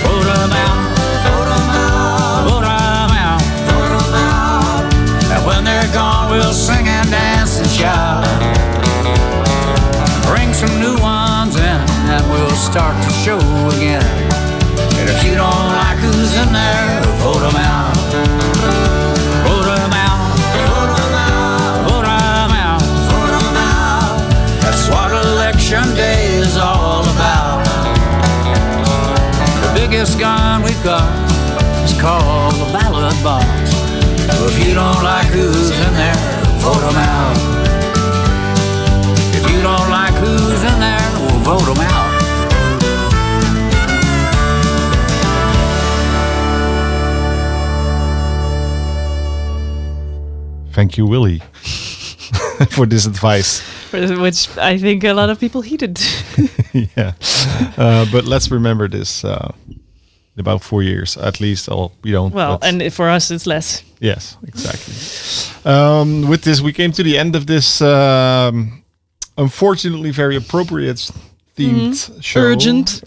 Vote them out. Vote them out. Vote them out. Vote them out. And when they're gone, we'll sing and dance and shout. Bring some new ones in, and we'll start the show again. And if you don't like who's in there, vote 'em out. Vote 'em out. Vote 'em out. Vote 'em out. Vote 'em out. That's what election day is all about. The biggest gun we've got is called the ballot box. So if you don't like who's in there, vote 'em out. If you don't like who's in there, we'll vote 'em out. Thank you, Willie, for this advice. Which I think a lot of people heeded. Yeah. But let's remember this in about 4 years, at least. We don't. Well, and for us, it's less. Yes, exactly. With this, we came to the end of this unfortunately very appropriate themed show. Urgent.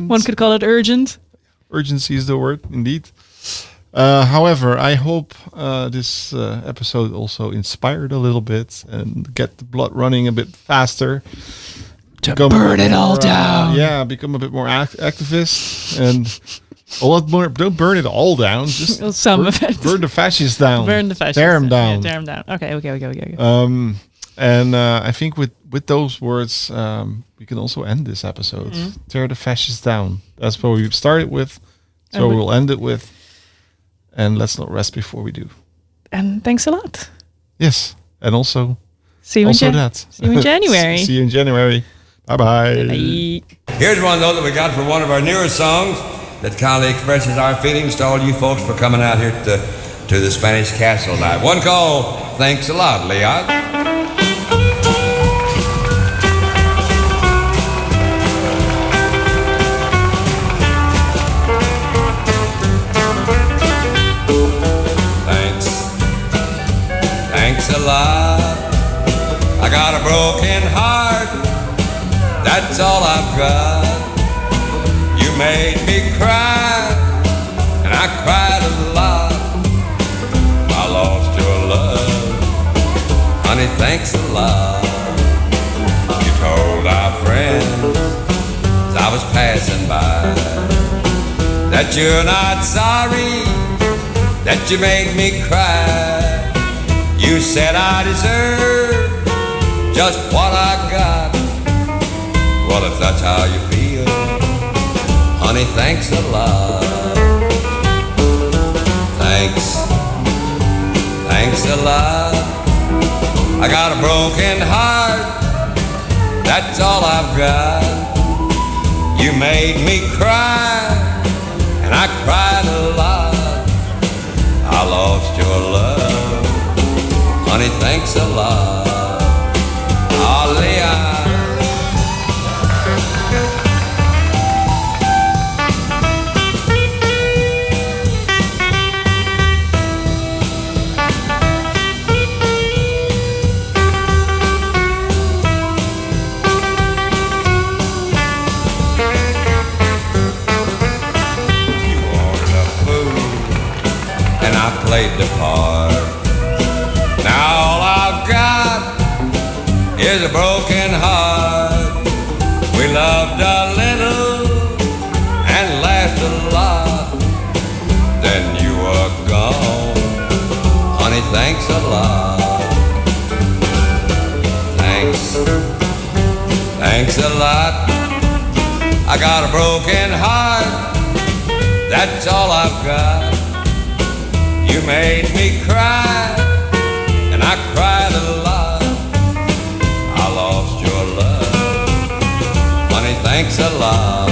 One could call it urgent. Urgency is the word, indeed. However, I hope this episode also inspired a little bit and get the blood running a bit faster. To burn it all down. Yeah, become a bit more activist and a lot more. Don't burn it all down. Just some of it. Burn the fascists down. Burn the fascists. Tear them down. Yeah, tear them down. Okay. And I think with those words, we can also end this episode. Tear the fascists down. That's what we started with. So we'll end it with. And let's not rest before we do. And thanks a lot. Yes. And also, see you in January. See you in January. Bye-bye. Bye. Here's one, though, that we got from one of our newer songs that kind of expresses our feelings to all you folks for coming out here to the Spanish Castle tonight. One called Thanks a Lot, Leon. Thanks a lot. I got a broken heart, that's all I've got. You made me cry, and I cried a lot. I lost your love, honey, thanks a lot. You told our friends as I was passing by that you're not sorry, that you made me cry. You said I deserve just what I got. Well, if that's how you feel, honey, thanks a lot. Thanks a lot. I got a broken heart, that's all I've got. You made me cry, and I cried a lot. I lost your love, honey, thanks a lot. Played the part. Now all I've got is a broken heart. We loved a little and laughed a lot. Then you were gone, honey, thanks a lot. Thanks a lot. I got a broken heart, that's all I've got. You made me cry, and I cried a lot. I lost your love, honey, thanks a lot.